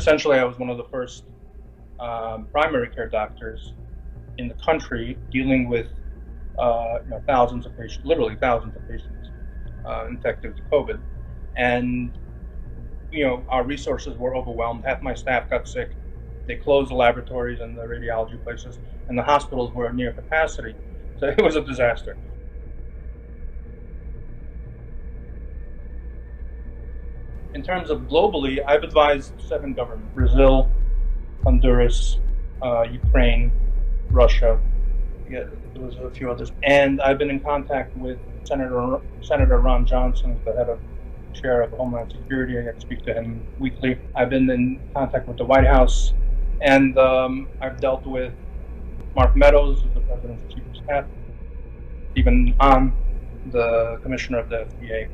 essentially, I was one of the first primary care doctors in the country dealing with thousands of patients, literally thousands of patients infected with COVID. And, our resources were overwhelmed. Half my staff got sick. They closed the laboratories and the radiology places, and the hospitals were near capacity. So it was a disaster. In terms of globally, I've advised 7 governments: Brazil, Honduras, Ukraine, Russia. Yeah, there was a few others. And I've been in contact with Senator Ron Johnson, who's the head of chair of Homeland Security. I get to speak to him weekly. I've been in contact with the White House, and I've dealt with Mark Meadows, who's the president's chief of staff, Stephen Hahn, the commissioner of the FDA.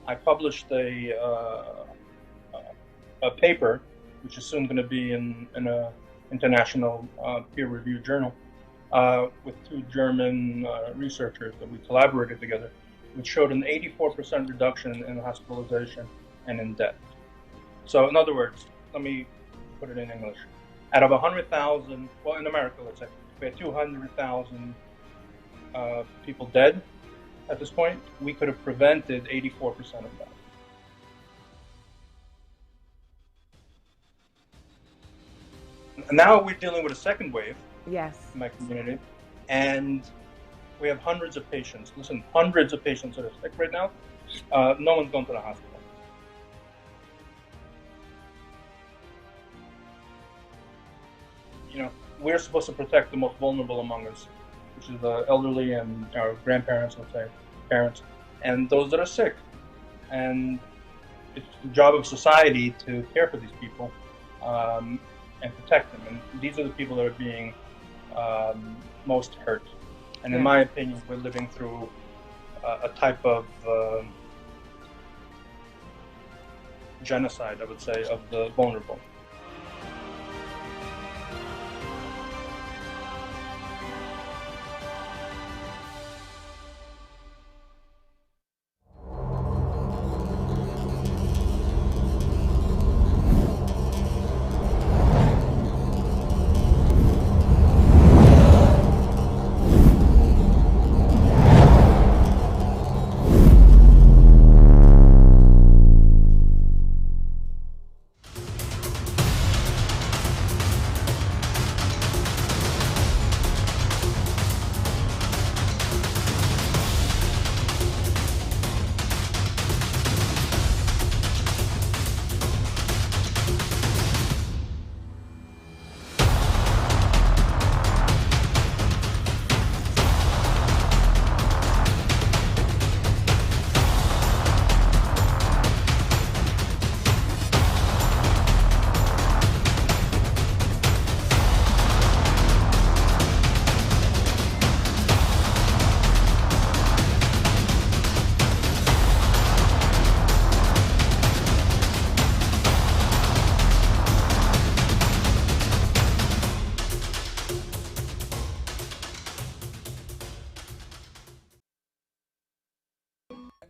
I published a paper, which is soon going to be in an international peer-reviewed journal, with 2 German researchers that we collaborated together, which showed an 84% reduction in hospitalization and in death. So in other words, let me put it in English. Out of 100,000, well, in America, let's say, we had 200,000 people dead at this point. We could have prevented 84% of that. And now we're dealing with a second wave. Yes. In my community, and we have hundreds of patients. Listen, hundreds of patients that are sick right now. No one's gone to the hospital. We're supposed to protect the most vulnerable among us, which is the elderly and our grandparents, let's say, parents, and those that are sick. And it's the job of society to care for these people and protect them. And these are the people that are being most hurt. And in my opinion, we're living through a type of genocide, I would say, of the vulnerable.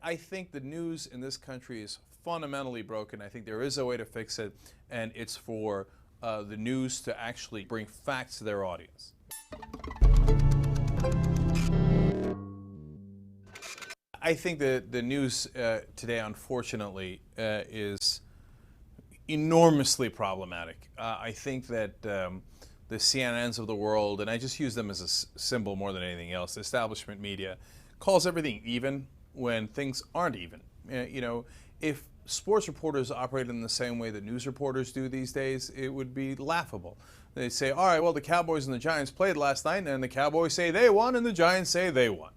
I think the news in this country is fundamentally broken. I think there is a way to fix it, and it's for the news to actually bring facts to their audience. I think that the news today, unfortunately, is enormously problematic. I think that the CNNs of the world, and I just use them as a symbol more than anything else, the establishment media, calls everything even when things aren't even. If sports reporters operated in the same way that news reporters do these days, it would be laughable. They say, all right, well, the Cowboys and the Giants played last night, and the Cowboys say they won, and the Giants say they won.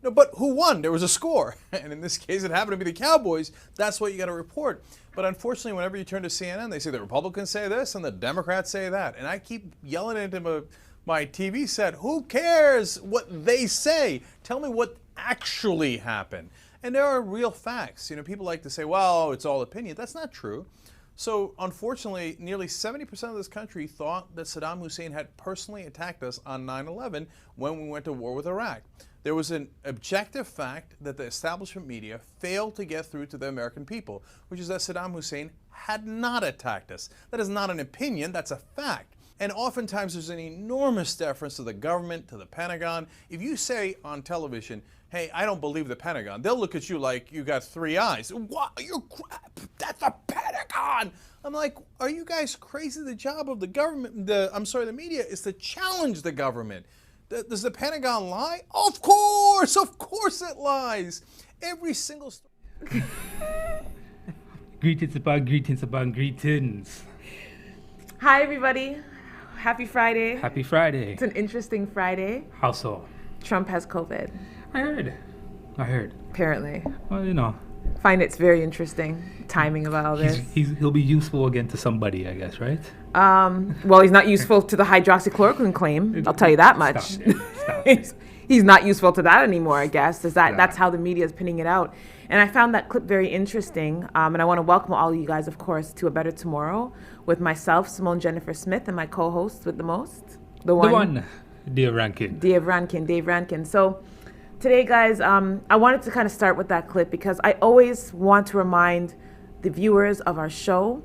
No, but who won? There was a score. And in this case, it happened to be the Cowboys. That's what you got to report. But unfortunately, whenever you turn to CNN, they say the Republicans say this and the Democrats say that. And I keep yelling into my TV set, who cares what they say? Tell me what actually happened. And there are real facts. People like to say, well, it's all opinion. That's not true. So, unfortunately, nearly 70% of this country thought that Saddam Hussein had personally attacked us on 9/11 when we went to war with Iraq. There was an objective fact that the establishment media failed to get through to the American people, which is that Saddam Hussein had not attacked us. That is not an opinion, that's a fact. And oftentimes there's an enormous deference to the government, to the Pentagon. If you say on television, hey, I don't believe the Pentagon, they'll look at you like you got three eyes. What? You're crap. That's the Pentagon. I'm like, are you guys crazy? The job of the government, the media is to challenge the government. Does the Pentagon lie? Of course it lies. Every single story. Greetings upon greetings upon greetings. Hi, everybody. Happy Friday. Happy Friday. It's an interesting Friday. How so? Trump has COVID. I heard. Apparently. Well, you know. Find it's very interesting timing of all this. He'll be useful again to somebody, I guess, right? Well, he's not useful to the hydroxychloroquine claim. I'll tell you that much. Stop it. He's not useful to that anymore, I guess. That's how the media is pinning it out. And I found that clip very interesting. And I want to welcome all of you guys, of course, to A Better Tomorrow with myself, Simone Jennifer Smith, and my co-host with the most. The one. Dave Rankin. Dave Rankin. So today, guys, I wanted to kind of start with that clip because I always want to remind the viewers of our show.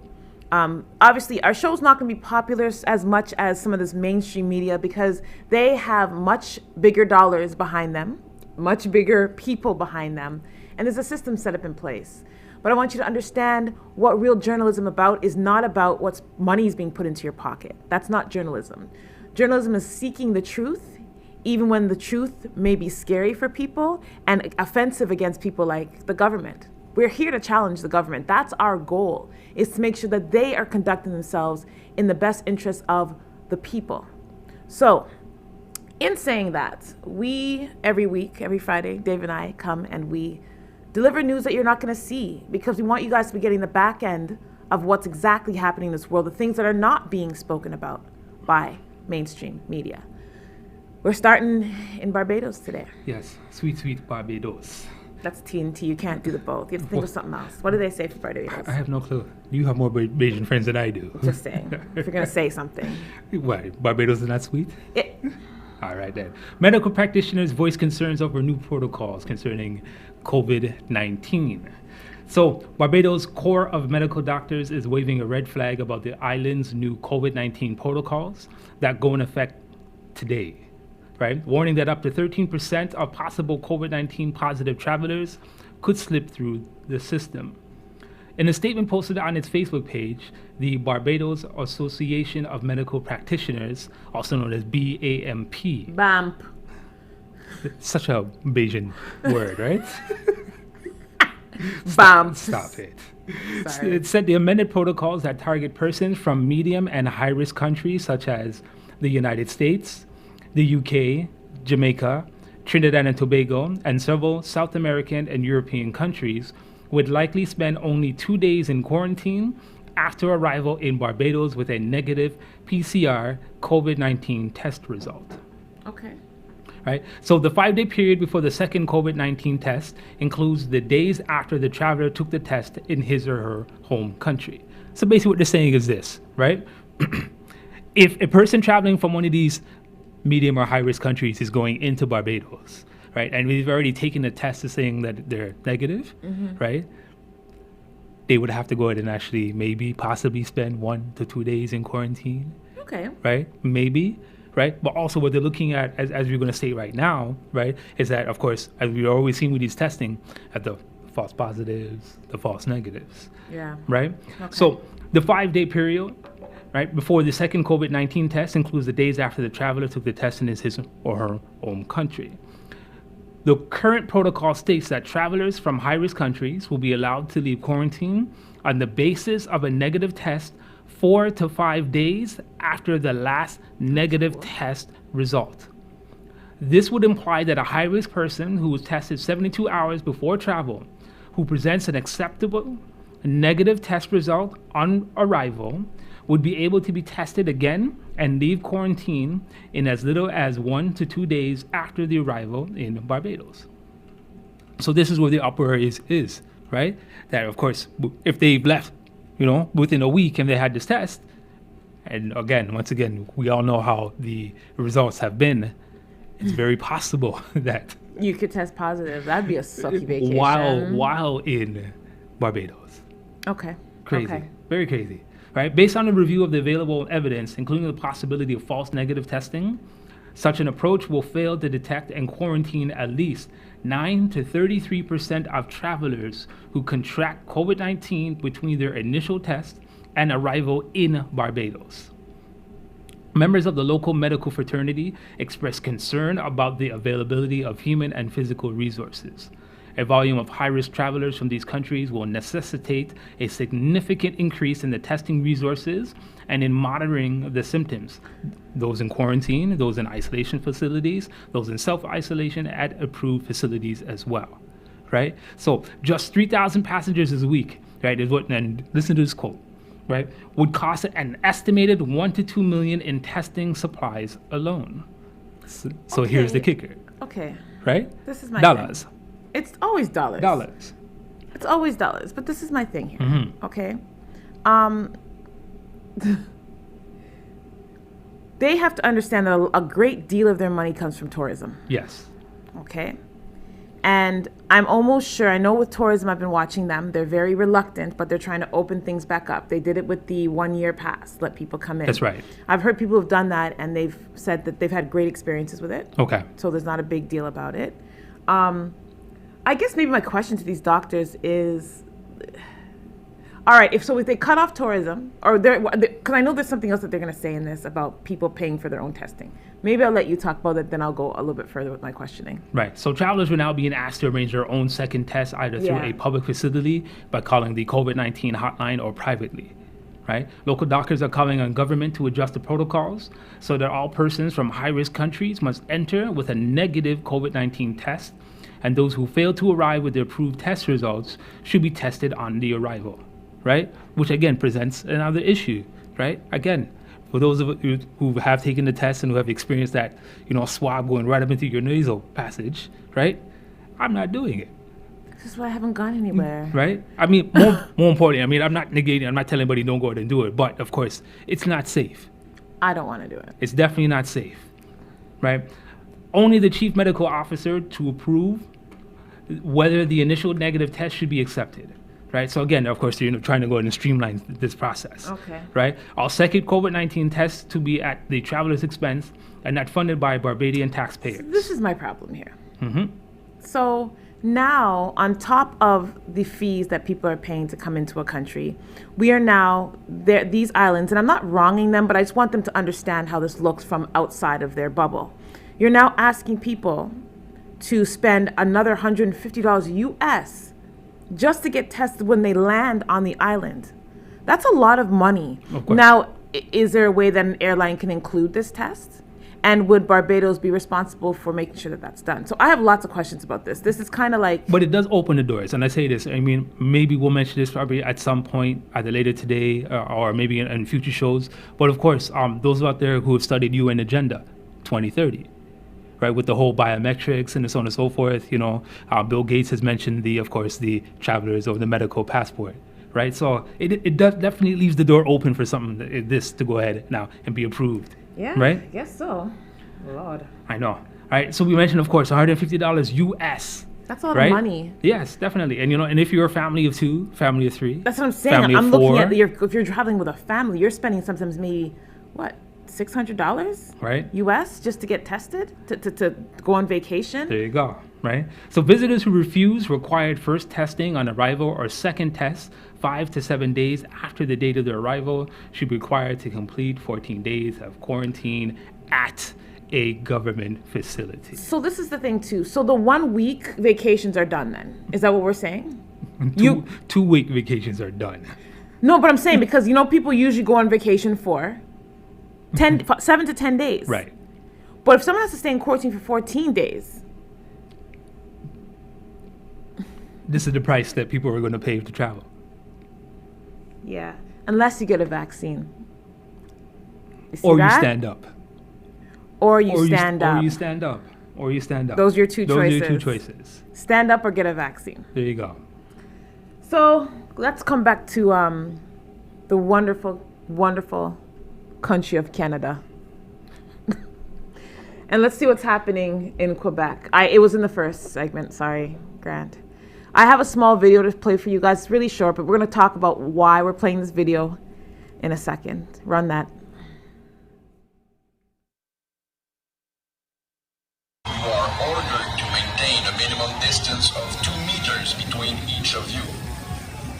Obviously, our show's not going to be popular as much as some of this mainstream media because they have much bigger dollars behind them, much bigger people behind them, and there's a system set up in place. But I want you to understand what real journalism is not about what's money is being put into your pocket. That's not journalism. Journalism is seeking the truth, even when the truth may be scary for people and offensive against people like the government. We're here to challenge the government. That's our goal, is to make sure that they are conducting themselves in the best interest of the people. So, in saying that, we, every week, every Friday, Dave and I come and we deliver news that you're not going to see because we want you guys to be getting the back end of what's exactly happening in this world, the things that are not being spoken about by mainstream media. We're starting in Barbados today. Yes, sweet Barbados. That's TNT. You can't do the both. You have to think of something else. What do they say for Barbados? I have no clue. You have more Barbadian friends than I do. Just saying. If you're going to say something. What? Barbados is not sweet? All right, then. Medical practitioners voice concerns over new protocols concerning COVID-19. So, Barbados' Corps of Medical Doctors is waving a red flag about the island's new COVID-19 protocols that go in effect today. Right? Warning that up to 13% of possible COVID-19 positive travelers could slip through the system. In a statement posted on its Facebook page, the Barbados Association of Medical Practitioners, also known as BAMP. BAMP. Such a Bayesian word, right? BAMP. Stop it. Sorry. It said the amended protocols that target persons from medium and high-risk countries such as the United States, the UK, Jamaica, Trinidad and Tobago, and several South American and European countries would likely spend only 2 days in quarantine after arrival in Barbados with a negative PCR COVID-19 test result. Okay. Right? So the 5-day period before the second COVID-19 test includes the days after the traveler took the test in his or her home country. So basically what they're saying is this, right? If a person traveling from one of these medium or high-risk countries is going into Barbados, right? And we've already taken the test saying that they're negative, right? They would have to go ahead and actually possibly spend 1 to 2 days in quarantine. Okay. Right? Maybe, right? But also what they're looking at, as we're going to say right now, right, is that, of course, as we've always seen with these testing, at the false positives, the false negatives. Yeah. Right? Okay. So the 5-day period, right, before the second COVID-19 test includes the days after the traveler took the test in his or her home country. The current protocol states that travelers from high-risk countries will be allowed to leave quarantine on the basis of a negative test 4 to 5 days after the last negative test result. This would imply that a high-risk person who was tested 72 hours before travel, who presents an acceptable negative test result on arrival, would be able to be tested again and leave quarantine in as little as 1 to 2 days after the arrival in Barbados. So this is where the uproar is, right? That, of course, if they've left within a week, and they had this test. And once again, we all know how the results have been. It's very possible that you could test positive. That'd be a sucky vacation. While in Barbados. Okay. Crazy. Okay. Very crazy. Right? Based on a review of the available evidence, including the possibility of false negative testing, such an approach will fail to detect and quarantine at least 9 to 33% of travelers who contract COVID-19 between their initial test and arrival in Barbados. Members of the local medical fraternity expressed concern about the availability of human and physical resources. A volume of high-risk travelers from these countries will necessitate a significant increase in the testing resources and in monitoring the symptoms. Those in quarantine, those in isolation facilities, those in self-isolation at approved facilities as well, right? So just 3,000 passengers a week, right, is what, and listen to this quote, right, would cost an estimated 1 to 2 million in testing supplies alone. So here's the kicker. Okay. Right? This is my dollars. Thing. It's always dollars. Dollars. It's always dollars. But this is my thing here. Mm-hmm. Okay. They have to understand that a great deal of their money comes from tourism. Yes. Okay. And I'm almost sure, I know with tourism, I've been watching them. They're very reluctant, but they're trying to open things back up. They did it with the 1 year pass, let people come in. That's right. I've heard people have done that, and they've said that they've had great experiences with it. Okay. So there's not a big deal about it. I guess maybe my question to these doctors is, all right, if they cut off tourism, or because I know there's something else that they're going to say in this about people paying for their own testing. Maybe I'll let you talk about it, then I'll go a little bit further with my questioning. Right. So travelers are now being asked to arrange their own second test either through a public facility by calling the COVID-19 hotline or privately. Right? Local doctors are calling on government to adjust the protocols so that all persons from high-risk countries must enter with a negative COVID-19 test, and those who fail to arrive with the approved test results should be tested on the arrival. Right? Which again presents another issue, right? Again, for those of you who have taken the test and who have experienced that, swab going right up into your nasal passage, right? I'm not doing it. This is why I haven't gone anywhere. Right? I mean, more importantly, I'm not negating, I'm not telling anybody don't go ahead and do it, but of course, it's not safe. I don't want to do it. It's definitely not safe, right? Only the chief medical officer to approve whether the initial negative test should be accepted. Right. So again, of course, you're trying to go ahead and streamline this process. Okay. Right. All second COVID-19 tests to be at the traveler's expense and not funded by Barbadian taxpayers. So this is my problem here. Mm-hmm. So now, on top of the fees that people are paying to come into a country, we are now there. These islands, and I'm not wronging them, but I just want them to understand how this looks from outside of their bubble. You're now asking people to spend another $150 US just to get tested when they land on the island. That's a lot of money. Of course. Now, is there a way that an airline can include this test? And would Barbados be responsible for making sure that that's done? So I have lots of questions about this. This is kind of like... But it does open the doors. And I say this, I mean, maybe we'll mention this probably at some point, either later today or maybe in future shows. But of course, those out there who have studied UN Agenda 2030, right, with the whole biometrics and so on and so forth, Bill Gates has mentioned the travelers or the medical passport, right? So it does definitely leaves the door open for something this to go ahead now and be approved. Yeah, right? I guess so. Lord. I know. All right, so we mentioned, of course, $150 US. That's a lot right? of money. Yes, definitely. And and if you're a family of 2, family of 3. That's what I'm saying. Family I'm of looking 4, at if you're traveling with a family, you're spending sometimes maybe $600, right? US just to get tested, to go on vacation. There you go, right? So visitors who refuse required first testing on arrival or second test 5 to 7 days after the date of their arrival should be required to complete 14 days of quarantine at a government facility. So this is the thing too. So the 1 week vacations are done then. Is that what we're saying? 2 week vacations are done. No, but I'm saying because people usually go on vacation for 7 to 10 days. Right. But if someone has to stay in quarantine for 14 days. This is the price that people are going to pay to travel. Yeah. Unless you get a vaccine. You stand up. Or you stand up. Or you stand up. Or you stand up. Those are your two choices. Those are your 2 choices. Stand up or get a vaccine. There you go. So let's come back to the wonderful, wonderful country of Canada. And let's see what's happening in Quebec. It was in the first segment. Sorry, Grant. I have a small video to play for you guys. It's really short, but we're going to talk about why we're playing this video in a second. Run that. You are ordered to maintain a minimum distance of 2 meters between each of you,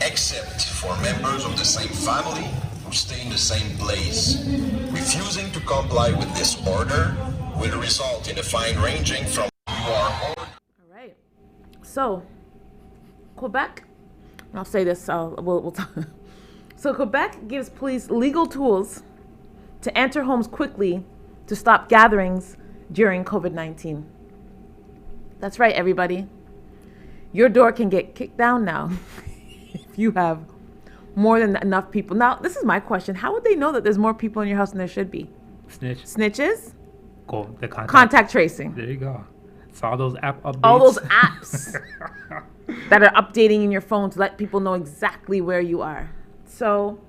except for members of the same family who stay in the same place. Refusing to comply with this order will result in a fine ranging from All right. So, Quebec, I'll say this, we'll talk. So Quebec gives police legal tools to enter homes quickly to stop gatherings during COVID-19. That's right, everybody. Your door can get kicked down now if you have more than enough people. Now, this is my question. How would they know that there's more people in your house than there should be? Snitches? Go the contact tracing. There you go. It's all those app updates. All those apps that are updating in your phone to let people know exactly where you are. So,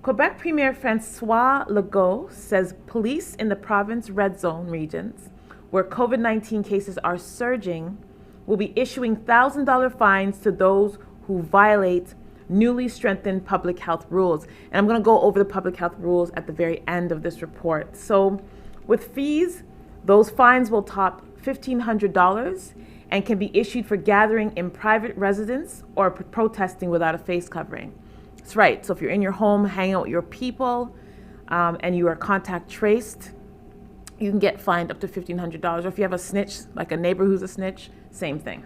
Quebec Premier François Legault says police in the province red zone regions where COVID-19 cases are surging will be issuing $1,000 fines to those who violate newly strengthened public health rules. And I'm going to go over the public health rules at the very end of this report. So, with fees, those fines will top $1,500 and can be issued for gathering in private residence or protesting without a face covering. That's right. So if you're in your home, hanging out with your people, and you are contact traced, you can get fined up to $1,500. Or if you have a snitch, like a neighbor who's a snitch, same thing.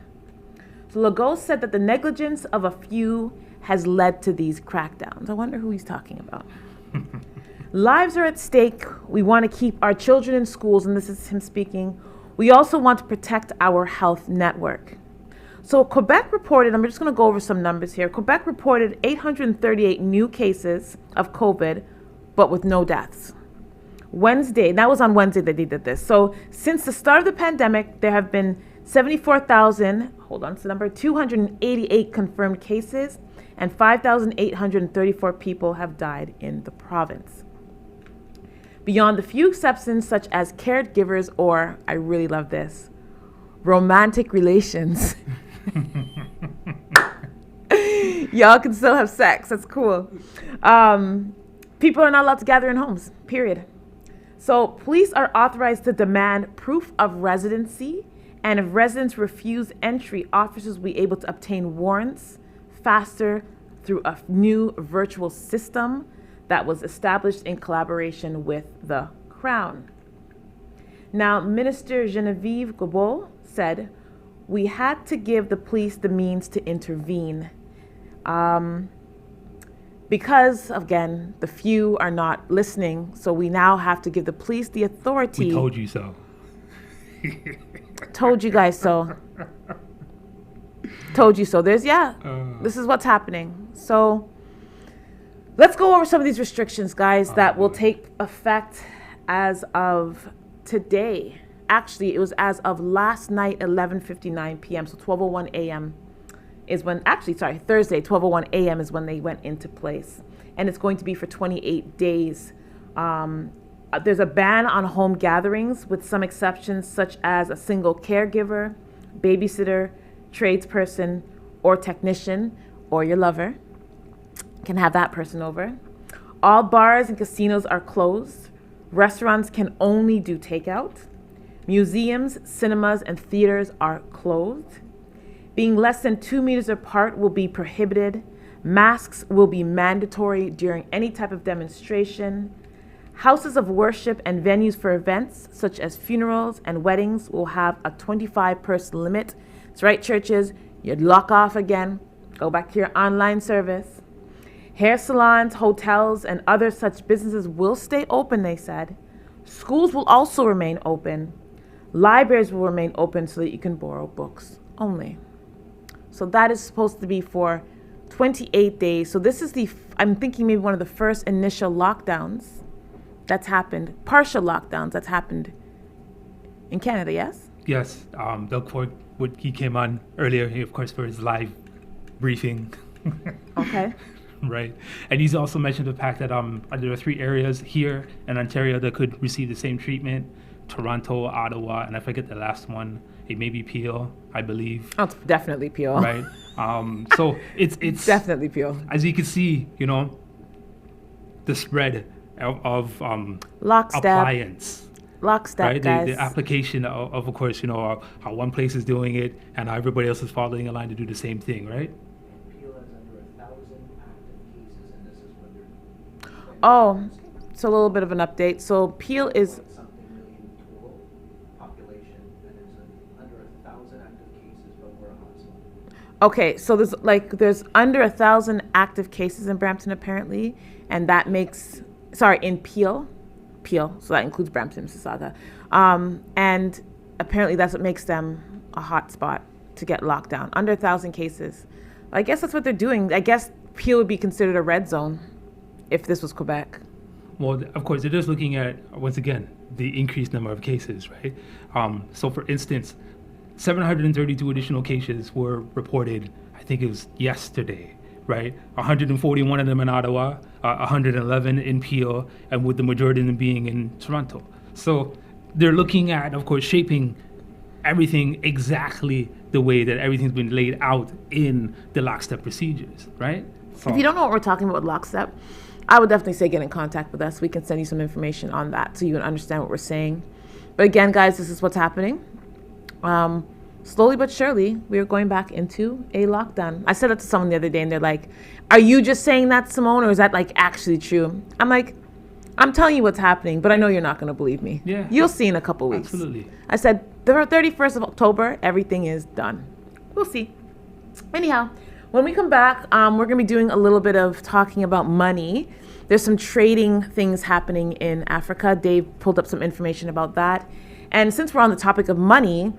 So Legault said that the negligence of a few has led to these crackdowns. I wonder who he's talking about. Lives are at stake. We want to keep our children in schools, and this is him speaking. We also want to protect our health network. So Quebec reported, I'm just going to go over some numbers here. Quebec reported 838 new cases of COVID, but with no deaths. That was on Wednesday that they did this. So since the start of the pandemic, there have been 288 confirmed cases, and 5,834 people have died in the province. Beyond the few exceptions, such as caregivers or, I really love this, romantic relations. Y'all can still have sex. That's cool. People are not allowed to gather in homes, period. So police are authorized to demand proof of residency, and if residents refuse entry, officers will be able to obtain warrants faster through a new virtual system that was established in collaboration with the Crown. Now, Minister Geneviève Guilbeault said, we had to give the police the means to intervene. Because, again, the few are not listening, so we now have to give the police the authority. We told you so. Told you guys so. Told you so. This is what's happening. So let's go over some of these restrictions, guys, that will take effect as of today. Actually, it was as of last night, 11:59 p.m., so 12:01 a.m. is when, Thursday, 12:01 a.m. is when they went into place. And it's going to be for 28 days. There's a ban on home gatherings with some exceptions, such as a single caregiver, babysitter, tradesperson, or technician, or your lover can have that person over. All bars and casinos are closed. Restaurants can only do takeout. Museums, cinemas, and theaters are closed. Being less than 2 meters apart will be prohibited. Masks will be mandatory during any type of demonstration. Houses of worship and venues for events, such as funerals and weddings, will have a 25-person limit. That's right, churches, you'd lock off again. Go back to your online service. Hair salons, hotels, and other such businesses will stay open, they said. Schools will also remain open. Libraries will remain open so that you can borrow books only. So that is supposed to be for 28 days. So this is I'm thinking maybe one of the first initial lockdowns that's happened, partial lockdowns that's happened in Canada, yes? Yes. Doug Ford, he came on earlier, of course, for his live briefing. Okay. Right. And he's also mentioned the fact that there are 3 areas here in Ontario that could receive the same treatment: Toronto, Ottawa, and I forget the last one. It may be Peel, I believe. Oh, it's definitely Peel. Right. So it's Definitely Peel. as you can see, the spread of Lockstep. appliance. Lockstep, Right, guys. the application of course, how one place is doing it and how everybody else is following in line to do the same thing, right? Peel has under 1,000 active cases, and this is what they're. Oh, so a little bit of an update. So Peel is Something million total population, and there's under 1,000 active cases, but we're a hotspot. okay. So there's under 1,000 active cases in Brampton apparently, and that makes in Peel, so that includes Brampton, Mississauga, and apparently that's what makes them a hot spot to get locked down. Under 1,000 cases. I guess that's what they're doing. I guess Peel would be considered a red zone if this was Quebec. Well, of course, it is looking at, once again, the increased number of cases, right? So, for instance, 732 additional cases were reported, I think it was yesterday, right? 141 of them in Ottawa, 111 in Peel, and with the majority of them being in Toronto. So they're looking at, of course, shaping everything exactly the way that everything's been laid out in the lockstep procedures, right? So, If you don't know what we're talking about with lockstep, I would definitely say get in contact with us. We can send you some information on that so you can understand what we're saying. But again, guys, this is what's happening. Slowly but surely, we are going back into a lockdown. I said that to someone the other day, and they're like, "Are you just saying that, Simone, or is that like actually true?" I'm like, "I'm telling you what's happening, but I know you're not going to believe me. Yeah. You'll see in a couple weeks." Absolutely. I said, the 31st of October, everything is done. We'll see. Anyhow, when we come back, we're going to be doing a little bit of talking about money. There's some trading things happening in Africa. Dave pulled up some information about that. And since we're on the topic of money,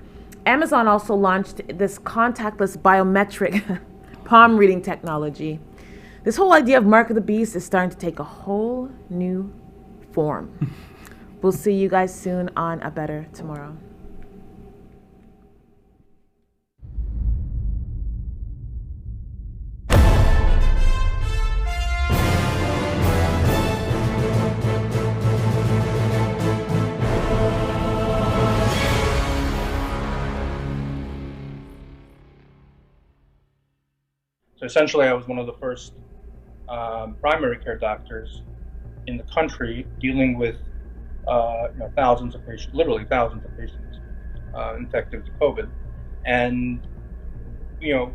Amazon also launched this contactless biometric palm reading technology. This whole idea of Mark of the Beast is starting to take a whole new form. We'll see you guys soon on A Better Tomorrow. So essentially, I was one of the first primary care doctors in the country dealing with thousands of patients, literally thousands of patients infected with COVID. And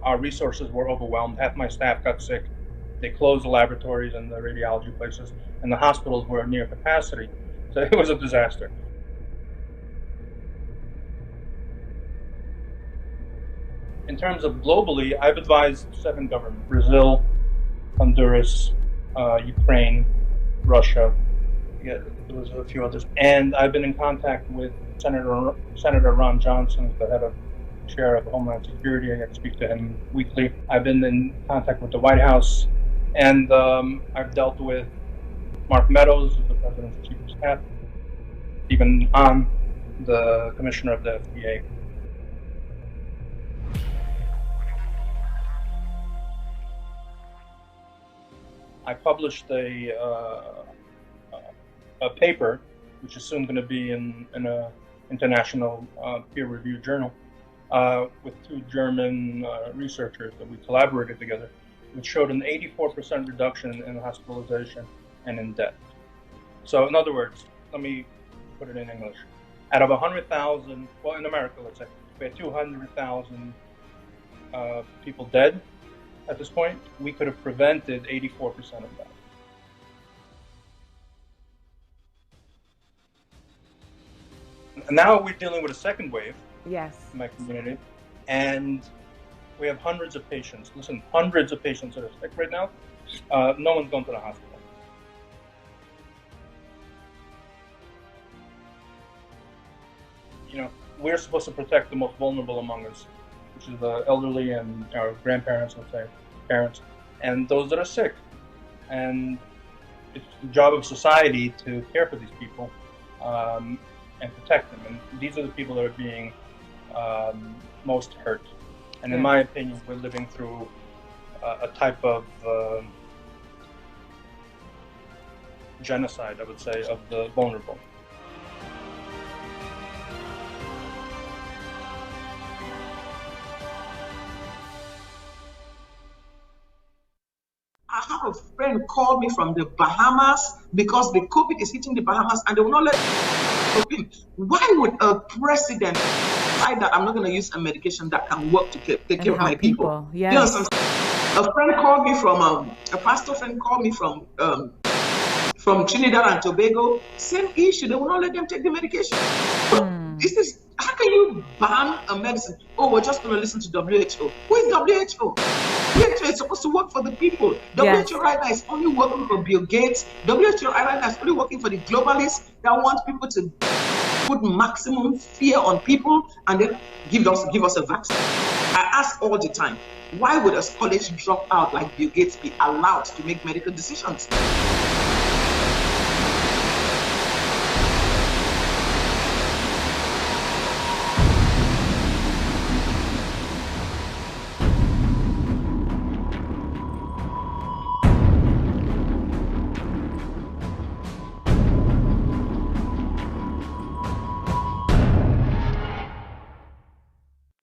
our resources were overwhelmed. Half my staff got sick. They closed the laboratories and the radiology places, and the hospitals were near capacity. So it was a disaster. In terms of globally, I've advised 7 governments: Brazil, Honduras, Ukraine, Russia. Yeah, there was a few others. And I've been in contact with Senator Ron Johnson, the chair of Homeland Security. I get to speak to him weekly. I've been in contact with the White House, and I've dealt with Mark Meadows, the president's chief of staff, Stephen Hahn, the commissioner of the FDA. I published a paper, which is soon going to be in an international peer-reviewed journal, with 2 German researchers that we collaborated together, which showed an 84% reduction in hospitalization and in death. So in other words, let me put it in English. Out of 100,000, well, in America, let's say, we had 200,000 people dead. At this point, we could have prevented 84% of that. And now we're dealing with a second wave Yes. in my community, and we have hundreds of patients. Listen, hundreds of patients that are sick right now. No one's gone to the hospital. We're supposed to protect the most vulnerable among us, which is the elderly and our grandparents, let's say, parents, and those that are sick. And it's the job of society to care for these people and protect them. And these are the people that are being most hurt. And in my opinion, we're living through a type of genocide, I would say, of the vulnerable. I have a friend call me from the Bahamas because the COVID is hitting the Bahamas and they will not let open. Why would a president decide that I'm not going to use a medication that can work to take care of my people? Yes. You know, a friend called me from a pastor friend called me from Trinidad and Tobago. Same issue. They will not let them take the medication. This is, how can you ban a medicine? Oh, we're just going to listen to WHO. Who is WHO? WHO is supposed to work for the people. Yes. WHO right now is only working for Bill Gates. WHO right now is only working for the globalists that want people to put maximum fear on people and then give us a vaccine. I ask all the time, why would a college dropout like Bill Gates be allowed to make medical decisions?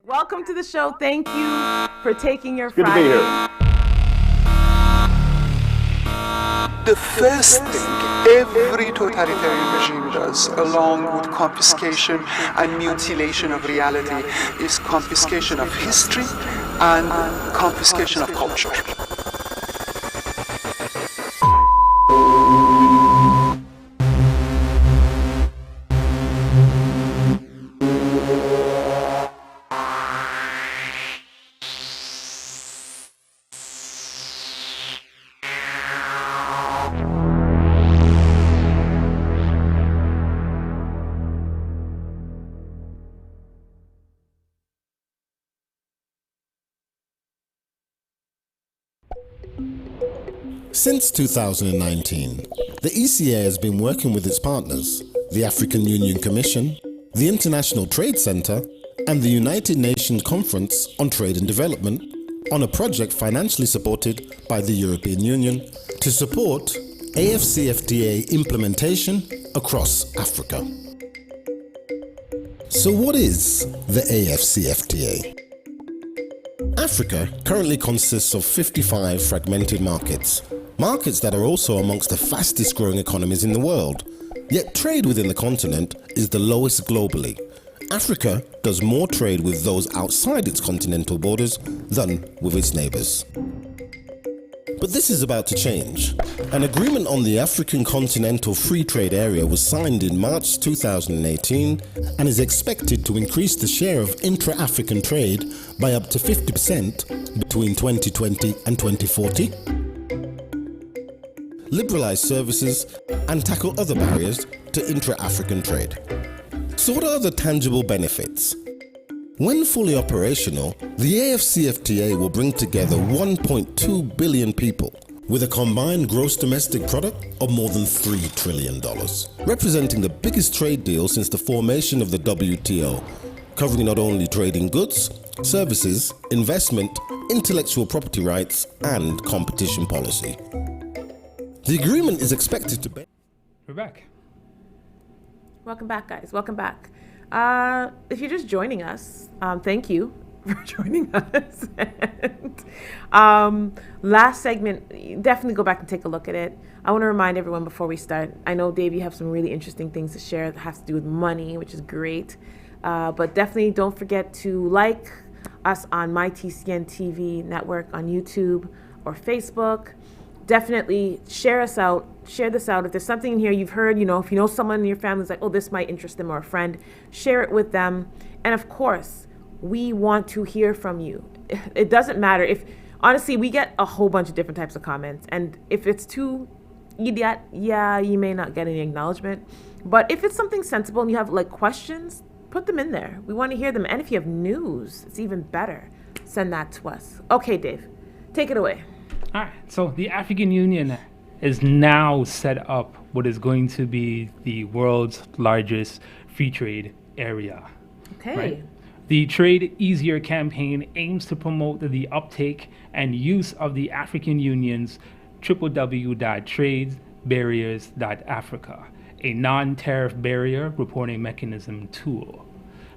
Welcome to the show. Thank you for taking your Good to be Friday. here. The first thing every totalitarian regime does, along with confiscation and mutilation of reality, is confiscation of history and confiscation of culture. Since 2019, the ECA has been working with its partners, the African Union Commission, the International Trade Center, and the United Nations Conference on Trade and Development on a project financially supported by the European Union to support AFCFTA implementation across Africa. So what is the AFCFTA? Africa currently consists of 55 fragmented markets that are also amongst the fastest growing economies in the world. Yet trade within the continent is the lowest globally. Africa does more trade with those outside its continental borders than with its neighbors. But this is about to change. An agreement on the African Continental Free Trade Area was signed in March 2018 and is expected to increase the share of intra-African trade by up to 50% between 2020 and 2040, liberalize services, and tackle other barriers to intra-African trade. So what are the tangible benefits? When fully operational, the AFCFTA will bring together 1.2 billion people with a combined gross domestic product of more than $3 trillion, representing the biggest trade deal since the formation of the WTO, covering not only trading goods, services, investment, intellectual property rights, and competition policy. The agreement is expected to be... We're back. Welcome back, guys. Welcome back. If you're just joining us, thank you for joining us. And, last segment, definitely go back and take a look at it. I want to remind everyone before we start, I know, Dave, you have some really interesting things to share that has to do with money, which is great. But definitely don't forget to like us on MyTCN TV network on YouTube or Facebook. Definitely share us out. Share this out. If there's something in here you've heard, if you know someone in your family is like, oh, this might interest them, or a friend, share it with them. And of course, we want to hear from you. It doesn't matter if, honestly, we get a whole bunch of different types of comments. And if it's too idiot, yeah, you may not get any acknowledgement. But if it's something sensible and you have questions, put them in there. We want to hear them. And if you have news, it's even better. Send that to us. Okay, Dave, take it away. All right, so the African Union is now set up what is going to be the world's largest free trade area. Okay. Right? The Trade Easier campaign aims to promote the uptake and use of the African Union's www.trade barriers.africa, a non-tariff barrier reporting mechanism tool.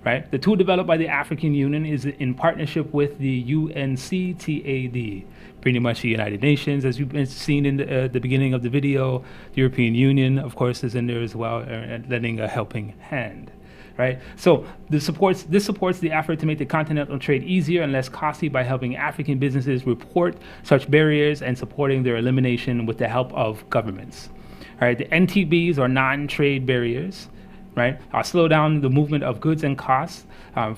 Right? The tool developed by the African Union is in partnership with the UNCTAD, pretty much the United Nations, as you've seen in the beginning of the video. The European Union, of course, is in there as well, lending a helping hand. Right? So this supports the effort to make the continental trade easier and less costly by helping African businesses report such barriers and supporting their elimination with the help of governments. All right? The NTBs, or non-trade barriers, right, slow down the movement of goods and costs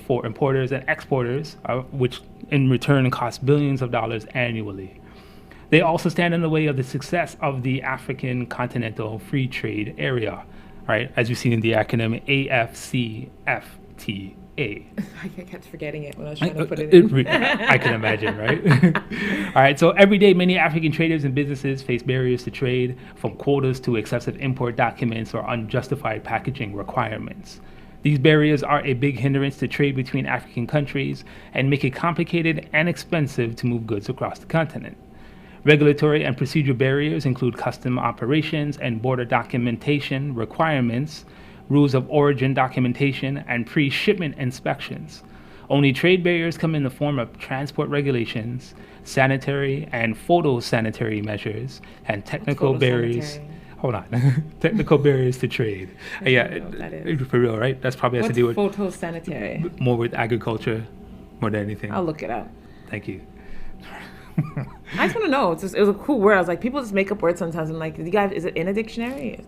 for importers and exporters, which in return cost billions of dollars annually. They also stand in the way of the success of the African Continental Free Trade Area, right, as you see in the acronym AFCFTA. I kept forgetting it when I was trying to put it in. I can imagine, right? All right, so every day, many African traders and businesses face barriers to trade, from quotas to excessive import documents or unjustified packaging requirements. These barriers are a big hindrance to trade between African countries and make it complicated and expensive to move goods across the continent. Regulatory and procedural barriers include custom operations and border documentation requirements, rules of origin documentation, and pre-shipment inspections. Only trade barriers come in the form of transport regulations, sanitary and photosanitary measures, and technical barriers. Hold on. Technical barriers to trade. Yeah, for real, right? That's probably has to do with photosanitary. More with agriculture, more than anything. I'll look it up. Thank you. I just want to know. It was a cool word. I was like, people just make up words sometimes. I'm like, you guys, is it in a dictionary?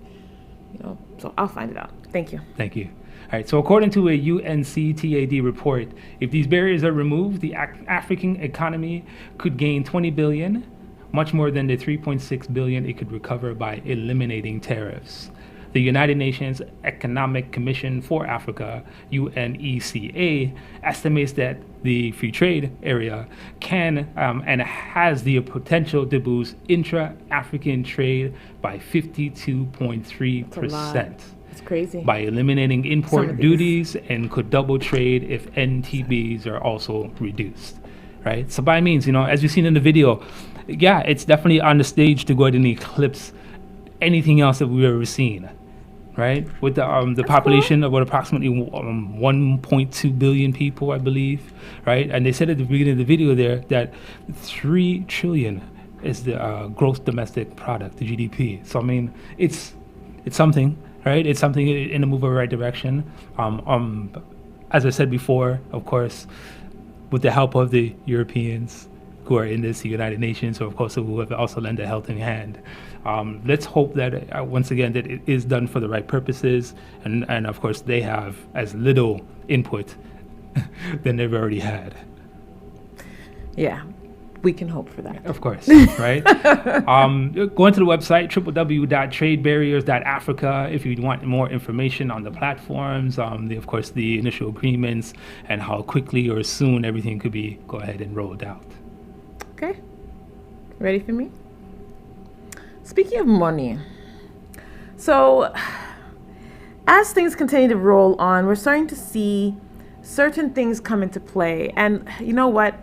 You know, so I'll find it out. Thank you. Thank you. All right, so according to a UNCTAD report, if these barriers are removed, the African economy could gain $20 billion, much more than the $3.6 billion it could recover by eliminating tariffs. The United Nations Economic Commission for Africa, UNECA, estimates that the free trade area can and has the potential to boost intra-African trade by 52.3%. It's crazy. By eliminating import duties, and could double trade if NTBs are also reduced, right? So by means, as you've seen in the video, yeah, it's definitely on the stage to go ahead and eclipse anything else that we've ever seen. Right, with the population of approximately 1.2 billion people, I believe, right? And they said at the beginning of the video there that 3 trillion is the gross domestic product, the GDP. So I mean, it's something, right? It's something in a move in the right direction. As I said before, of course, with the help of the Europeans who are in this, the United Nations, or of course who have also lent a helping hand. Let's hope that once again that it is done for the right purposes, and of course they have as little input than they've already had. Yeah, we can hope for that. Of course, right? Go into the website www.tradebarriers.africa if you want more information on the platforms, of course the initial agreements, and how quickly or soon everything could be go ahead and rolled out. Okay, ready for me? Speaking of money, so as things continue to roll on, we're starting to see certain things come into play. And you know what?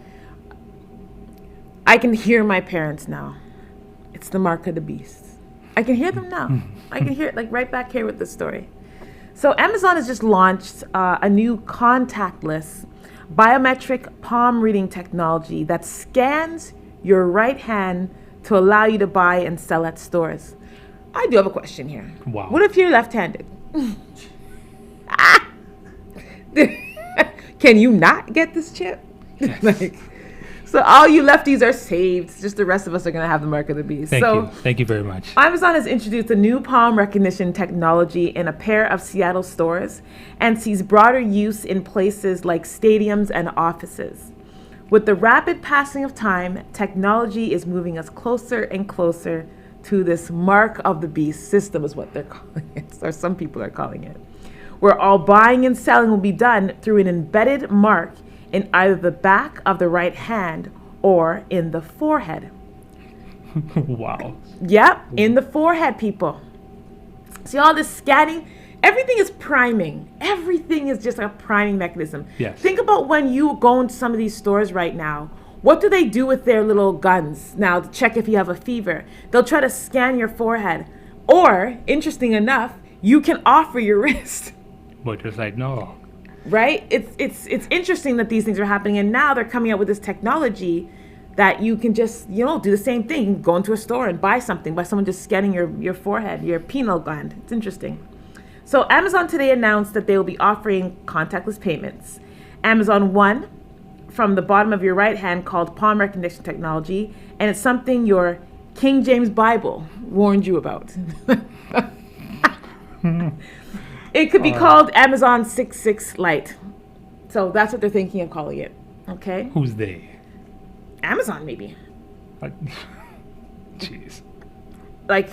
I can hear my parents now. It's the mark of the beast. I can hear them now. I can hear it like right back here with this story. So Amazon has just launched a new contactless biometric palm reading technology that scans your right hand to allow you to buy and sell at stores. I do have a question here. Wow. What if you're left-handed? Can you not get this chip? Yes. So all you lefties are saved. Just the rest of us are going to have the mark of the beast. Thank you very much. Amazon has introduced a new palm recognition technology in a pair of Seattle stores and sees broader use in places like stadiums and offices. With the rapid passing of time, technology is moving us closer and closer to this mark of the beast system is what they're calling it, or some people are calling it, where all buying and selling will be done through an embedded mark in either the back of the right hand or in the forehead. Wow. Yep, in the forehead, people. See all this scanning? Everything is priming. Everything is just a priming mechanism. Yes. Think about when you go into some of these stores right now. What do they do with their little guns now to check if you have a fever? They'll try to scan your forehead. Or, interesting enough, you can offer your wrist. But it's like, no. Right? It's interesting that these things are happening, and now they're coming out with this technology that you can just, do the same thing. You can go into a store and buy something by someone just scanning your forehead, your pineal gland. It's interesting. So Amazon today announced that they will be offering contactless payments. Amazon One, from the bottom of your right hand, called palm recognition technology, and it's something your King James Bible warned you about. It could be called Amazon 66 Lite. So that's what they're thinking of calling it. Okay? Who's they? Amazon, maybe. Jeez. Like,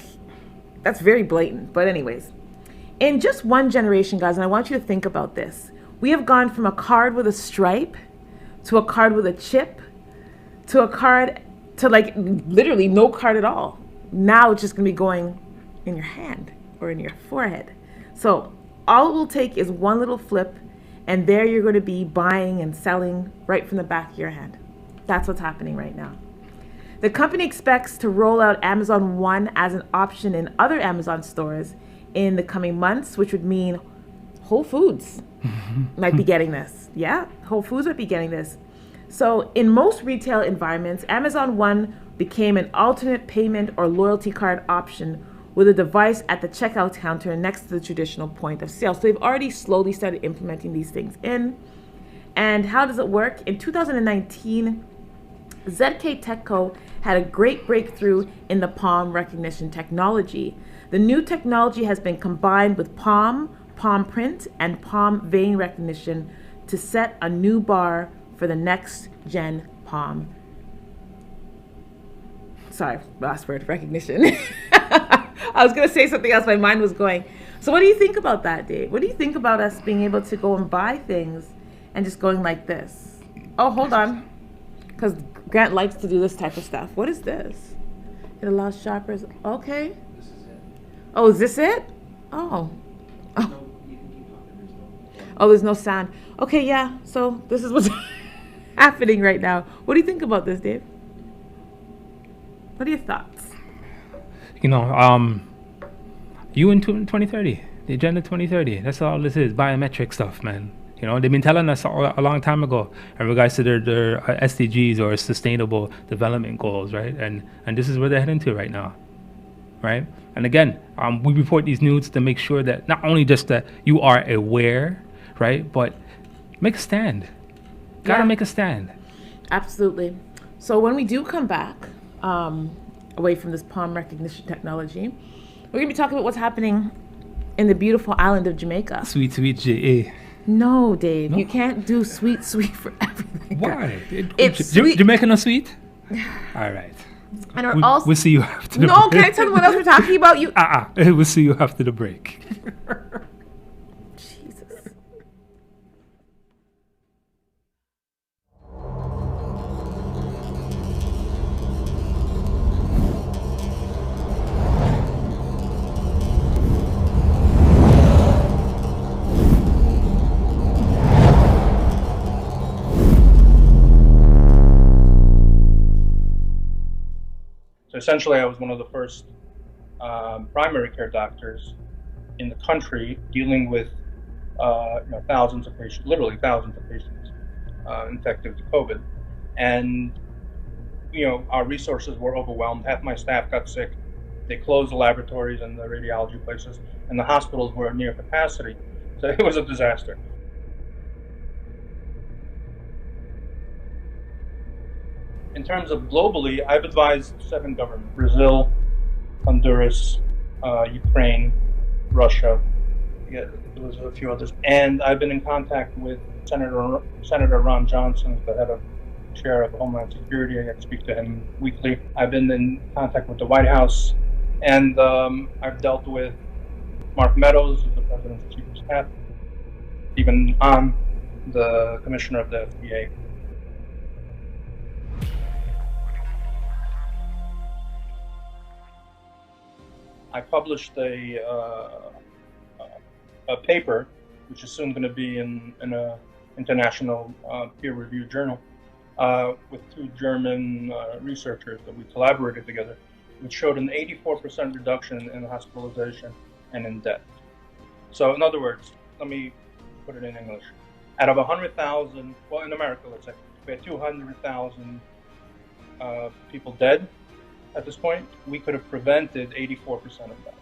that's very blatant. But anyways, in just one generation, guys, and I want you to think about this, we have gone from a card with a stripe to a card with a chip to a card to like literally no card at all. Now it's just going to be going in your hand or in your forehead. So all it will take is one little flip, and there you're going to be buying and selling right from the back of your hand. That's what's happening right now. The company expects to roll out Amazon One as an option in other Amazon stores in the coming months, which would mean Whole Foods might be getting this. Yeah, Whole Foods might be getting this. So in most retail environments, Amazon One became an alternate payment or loyalty card option with a device at the checkout counter next to the traditional point of sale. So they've already slowly started implementing these things in. And how does it work? In 2019, ZK TechCo had a great breakthrough in the palm recognition technology. The new technology has been combined with palm print, and palm vein recognition to set a new bar for the next gen palm. Sorry, last word, recognition. I was going to say something else. My mind was going. So what do you think about that, Dave? What do you think about us being able to go and buy things and just going like this? Oh, hold on. Because Grant likes to do this type of stuff. What is this? It allows shoppers. Okay. This is it. Oh, is this it? Oh. No, you can keep talking. Oh, there's no sound. Okay, yeah. So this is what's happening right now. What do you think about this, Dave? What are your thoughts? You in 2030, the Agenda 2030. That's all this is, biometric stuff, man. They've been telling us a long time ago in regards to their SDGs or Sustainable Development Goals, right? And this is where they're heading to right now, right? And again, we report these news to make sure that not only just that you are aware, right, but make a stand. Gotta make a stand. Absolutely. So when we do come back, away from this palm recognition technology, we're going to be talking about what's happening in the beautiful island of Jamaica. Sweet, sweet J.A. No, Dave. No? You can't do sweet, sweet for everything. Why? It's sweet. Jamaica not sweet? All right. And we'll see you after the break. No, can I tell them what else we're talking about? We'll see you after the break. Jesus. Essentially, I was one of the first primary care doctors in the country dealing with thousands of patients, literally thousands of patients infected with COVID. And, our resources were overwhelmed. Half my staff got sick. They closed the laboratories and the radiology places, and the hospitals were near capacity. So it was a disaster. In terms of globally, I've advised 7 governments: Brazil, Honduras, Ukraine, Russia. There was a few others. And I've been in contact with Senator Ron Johnson, the head of chair of Homeland Security. I get to speak to him weekly. I've been in contact with the White House, and I've dealt with Mark Meadows, the president's chief of staff, Stephen Hahn, the commissioner of the FDA. I published a paper, which is soon going to be in an international peer-reviewed journal, with 2 German researchers that we collaborated together. which showed an 84% reduction in hospitalization and in death. So in other words, let me put it in English. Out of 100,000, well, in America, let's say, we had 200,000 people dead at this point. We could have prevented 84% of that.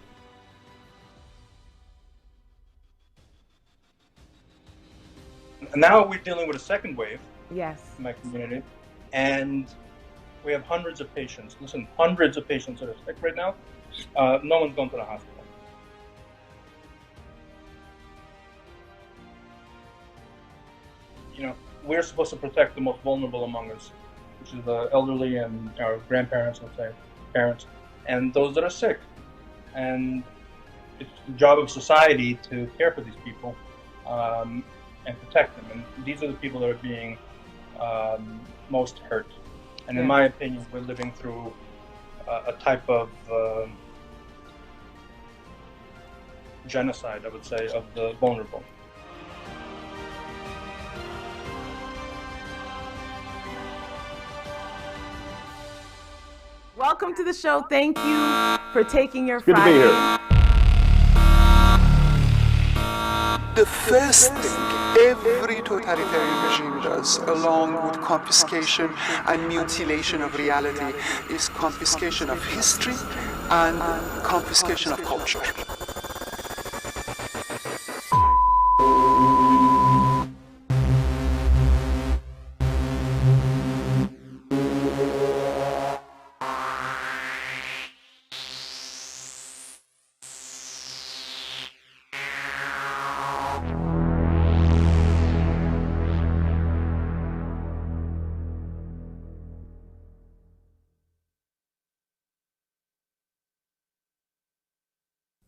And now we're dealing with a second wave Yes. in my community, and we have hundreds of patients. Listen, hundreds of patients that are sick right now. No one's gone to the hospital. You know, we're supposed to protect the most vulnerable among us, which is the elderly and our grandparents, let's say, parents, and those that are sick. And it's the job of society to care for these people and protect them. And these are the people that are being most hurt. And in my opinion, we're living through a type of genocide, I would say, of the vulnerable. Welcome to the show. Thank you for taking your Good to be Friday. here. The first thing every totalitarian regime does, along with confiscation and mutilation of reality, is confiscation of history and confiscation of culture.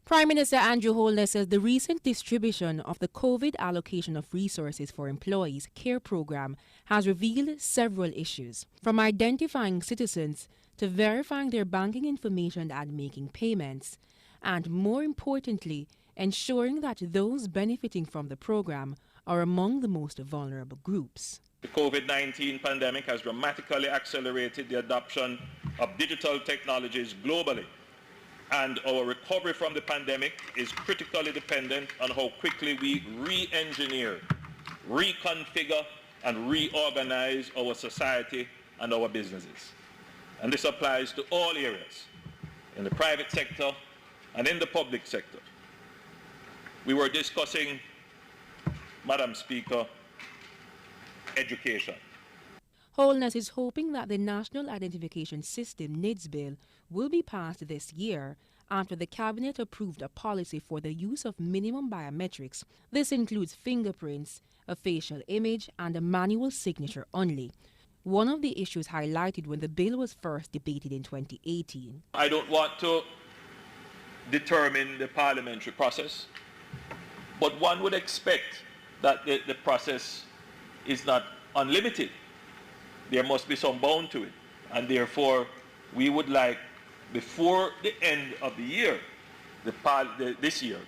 Prime Minister Andrew Holness says the recent distribution of the COVID Allocation of Resources for Employees CARE program has revealed several issues, from identifying citizens to verifying their banking information and making payments, and more importantly, ensuring that those benefiting from the program are among the most vulnerable groups. The COVID-19 pandemic has dramatically accelerated the adoption of digital technologies globally, and our recovery from the pandemic is critically dependent on how quickly we re-engineer, reconfigure, and reorganize our society and our businesses. And this applies to all areas, in the private sector and in the public sector. We were discussing, Madam Speaker, education. Holness is hoping that the National Identification System NIDS bill will be passed this year after the Cabinet approved a policy for the use of minimum biometrics. This includes fingerprints, a facial image, and a manual signature only. One of the issues highlighted when the bill was first debated in 2018. I don't want to determine the parliamentary process, but one would expect that the process is not unlimited. There must be some bound to it, and therefore we would like, before the end of the year, this year,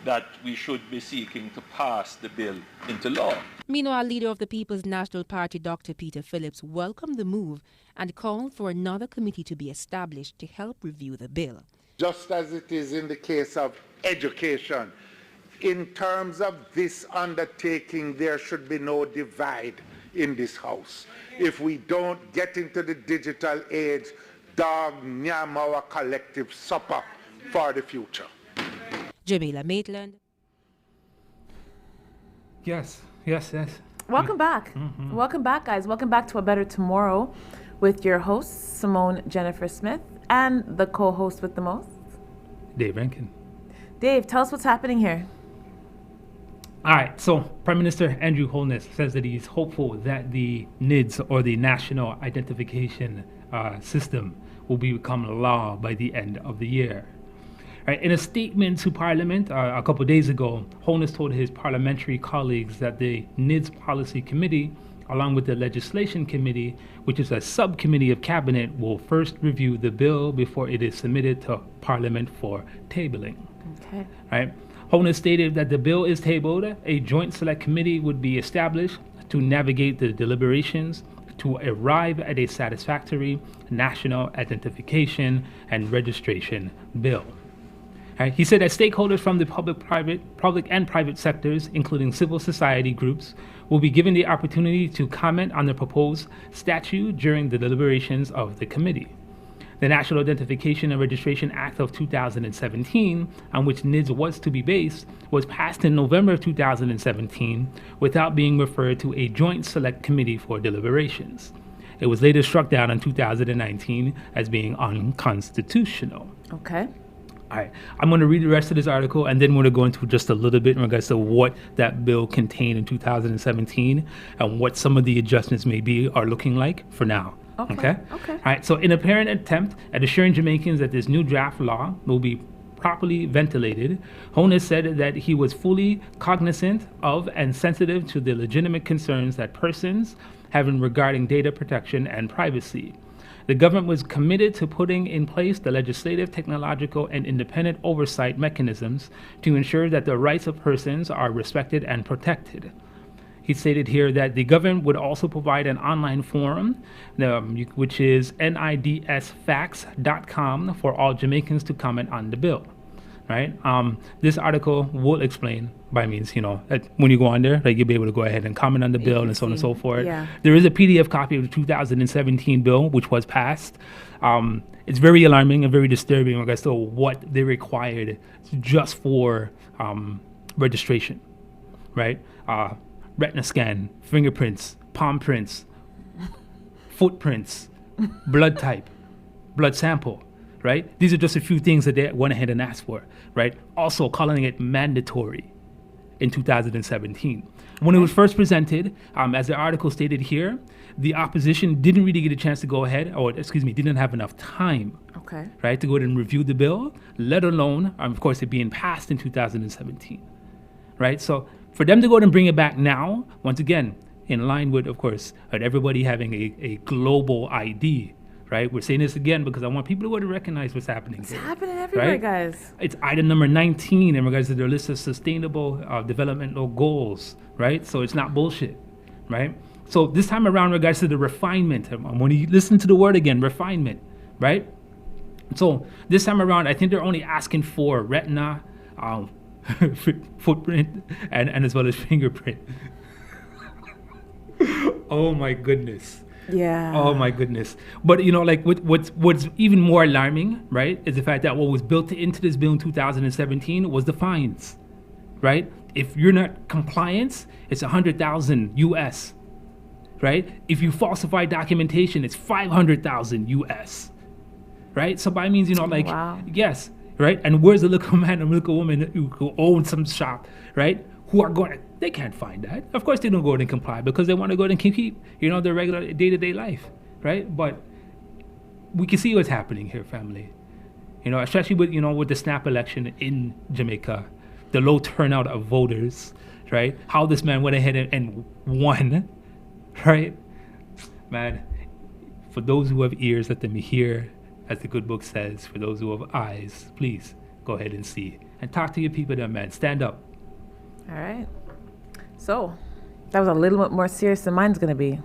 that we should be seeking to pass the bill into law. Meanwhile, leader of the People's National Party, Dr. Peter Phillips, welcomed the move and called for another committee to be established to help review the bill. Just as it is in the case of education, in terms of this undertaking, there should be no divide in this house. If we don't get into the digital age, dog nyam our collective supper for the future. Jamila Maitland. Yes. Welcome back. Welcome back, guys. Welcome back to A Better Tomorrow with your host, Simone Jennifer Smith, and the co-host with the most, Dave Rankin. Dave, tell us what's happening here. All right, so Prime Minister Andrew Holness says that he's hopeful that the NIDS, or the National Identification System, will become law by the end of the year. All right, in a statement to Parliament a couple of days ago, Holness told his parliamentary colleagues that the NIDS Policy Committee, along with the Legislation Committee, which is a subcommittee of Cabinet, will first review the bill before it is submitted to Parliament for tabling. Okay. All right. Holness stated that the bill is tabled. A joint select committee would be established to navigate the deliberations, to arrive at a satisfactory national identification and registration bill. Right? He said that stakeholders from the public and private sectors, including civil society groups, will be given the opportunity to comment on the proposed statute during the deliberations of the committee. The National Identification and Registration Act of 2017, on which NIDS was to be based, was passed in November of 2017 without being referred to a joint select committee for deliberations. It was later struck down in 2019 as being unconstitutional. Okay. All right, I'm going to read the rest of this article, and then we're going to go into just a little bit in regards to what that bill contained in 2017 and what some of the adjustments are looking like for now. Okay. All right. So, in an apparent attempt at assuring Jamaicans that this new draft law will be properly ventilated, Honus said that he was fully cognizant of and sensitive to the legitimate concerns that persons have regarding data protection and privacy. The government was committed to putting in place the legislative, technological, and independent oversight mechanisms to ensure that the rights of persons are respected and protected. He stated here that the government would also provide an online forum, which is nidsfacts.com, for all Jamaicans to comment on the bill. Right? This article will explain by means, that when you go on there, you'll be able to go ahead and comment on the bill and so on and so forth. Yeah. There is a PDF copy of the 2017 bill, which was passed. It's very alarming and very disturbing in regards to what they required just for registration, right? Retina scan, fingerprints, palm prints, footprints, blood type, blood sample, right? These are just a few things that they went ahead and asked for, right? Also calling it mandatory in 2017. When it was first presented, as the article stated here, the opposition didn't really get a chance to go ahead, didn't have enough time, right, to go ahead and review the bill, let alone, of course, it being passed in 2017, right? So for them to go ahead and bring it back now, once again, in line with, of course, everybody having a global ID, right? We're saying this again because I want people to go ahead and recognize what's happening. It's happening everywhere, right? guys. It's item number 19 in regards to their list of sustainable developmental goals, right? So it's not bullshit, right? So this time around, in regards to the refinement, when you listen to the word again, refinement, right? So this time around, I think they're only asking for retina, footprint, and as well as fingerprint. Oh my goodness. Yeah. Oh my goodness. But what's even more alarming, right, is the fact that what was built into this bill in 2017 was the fines, right? If you're not compliant, it's $100,000 US, right? If you falsify documentation, it's $500,000 US, right? So by means, wow. Yes, right? And where's the little man and little woman who own some shop, right? Who are they can't find that. Of course they don't go ahead and comply because they want to go ahead and keep, their regular day-to-day life, right? But we can see what's happening here, family. Especially with the snap election in Jamaica, the low turnout of voters, right? How this man went ahead and won, right? Man, for those who have ears, let them hear, as the good book says. For those who have eyes, please go ahead and see. And talk to your people there, man. Stand up. All right. So that was a little bit more serious than mine's going to be.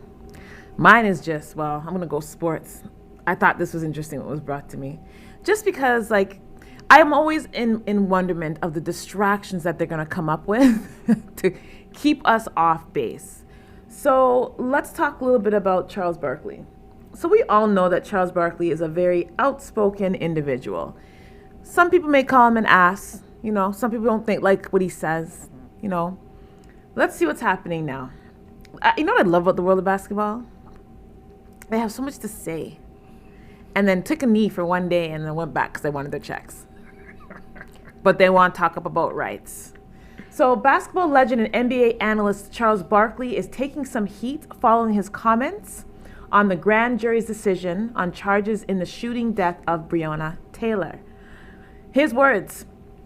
Mine is just, I'm going to go sports. I thought this was interesting what was brought to me. Just because, I'm always in wonderment of the distractions that they're going to come up with to keep us off base. So let's talk a little bit about Charles Barkley. So we all know that Charles Barkley is a very outspoken individual. Some people may call him an ass. Some people don't like what he says. Let's see what's happening now. What I love about the world of basketball? They have so much to say. And then took a knee for one day and then went back because they wanted their checks. But they want to talk about rights. So basketball legend and NBA analyst Charles Barkley is taking some heat following his comments on the grand jury's decision on charges in the shooting death of Breonna Taylor. His words: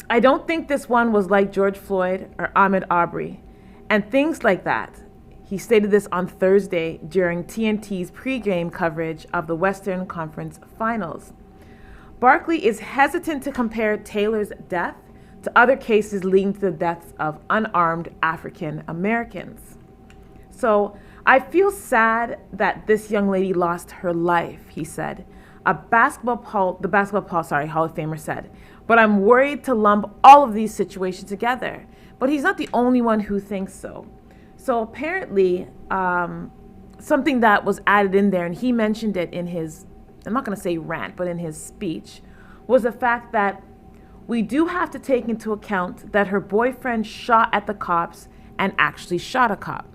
"I don't think this one was like George Floyd or Ahmaud Arbery, and things like that." He stated this on Thursday during TNT's pregame coverage of the Western Conference Finals. Barkley is hesitant to compare Taylor's death to other cases leading to the deaths of unarmed African Americans. So I feel sad that this young lady lost her life, he said. The Basketball Hall of Famer said. But I'm worried to lump all of these situations together. But he's not the only one who thinks so. So apparently, something that was added in there, and he mentioned it in his, I'm not going to say rant, but in his speech, was the fact that we do have to take into account that her boyfriend shot at the cops and actually shot a cop.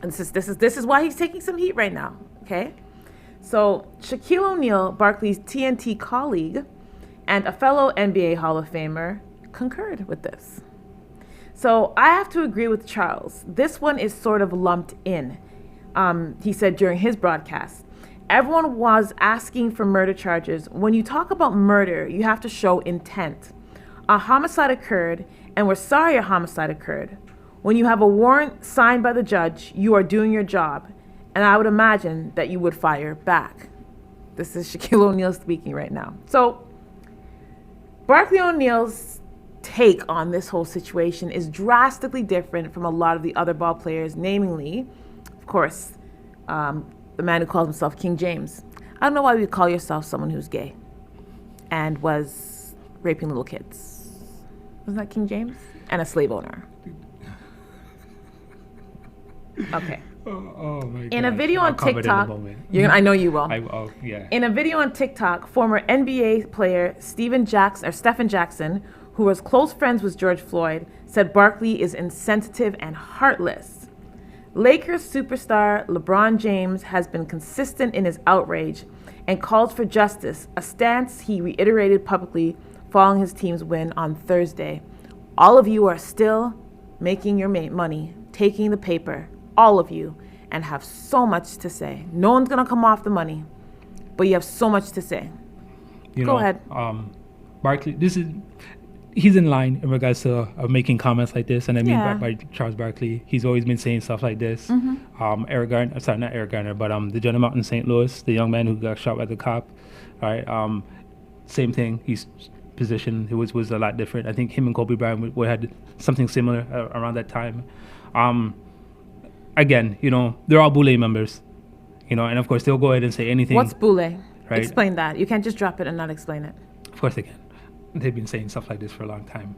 And this is why he's taking some heat right now, okay? So Shaquille O'Neal, Barkley's TNT colleague and a fellow NBA Hall of Famer, concurred with this. So I have to agree with Charles. This one is sort of lumped in. He said during his broadcast, everyone was asking for murder charges. When you talk about murder, you have to show intent. A homicide occurred, and we're sorry a homicide occurred. When you have a warrant signed by the judge, you are doing your job, and I would imagine that you would fire back. This is Shaquille O'Neal speaking right now. So Barkley O'Neal's take on this whole situation is drastically different from a lot of the other ball players, namely, of course, the man who calls himself King James. I don't know why you call yourself someone who's gay and was raping little kids. Wasn't that King James? And a slave owner. Okay. Oh my God. In a video on TikTok, I know you will. Yeah. In a video on TikTok, former NBA player Stephen Jackson, who was close friends with George Floyd, said Barkley is insensitive and heartless. Lakers superstar LeBron James has been consistent in his outrage and called for justice, a stance he reiterated publicly following his team's win on Thursday. All of you are still making your money, taking the paper, all of you, and have so much to say. No one's going to come off the money, but you have so much to say. Go ahead. Barkley, he's in line in regards to making comments like this, and I mean by Charles Barkley. He's always been saying stuff like this. Mm-hmm. Eric Garner, but the gentleman in St. Louis, the young man who got shot by the cop, right? Same thing. His position was a lot different. I think him and Kobe Bryant we had something similar around that time. Again, they're all Boule members, and of course they'll go ahead and say anything. What's Boule? Right? Explain that. You can't just drop it and not explain it. Of course they can. They've been saying stuff like this for a long time.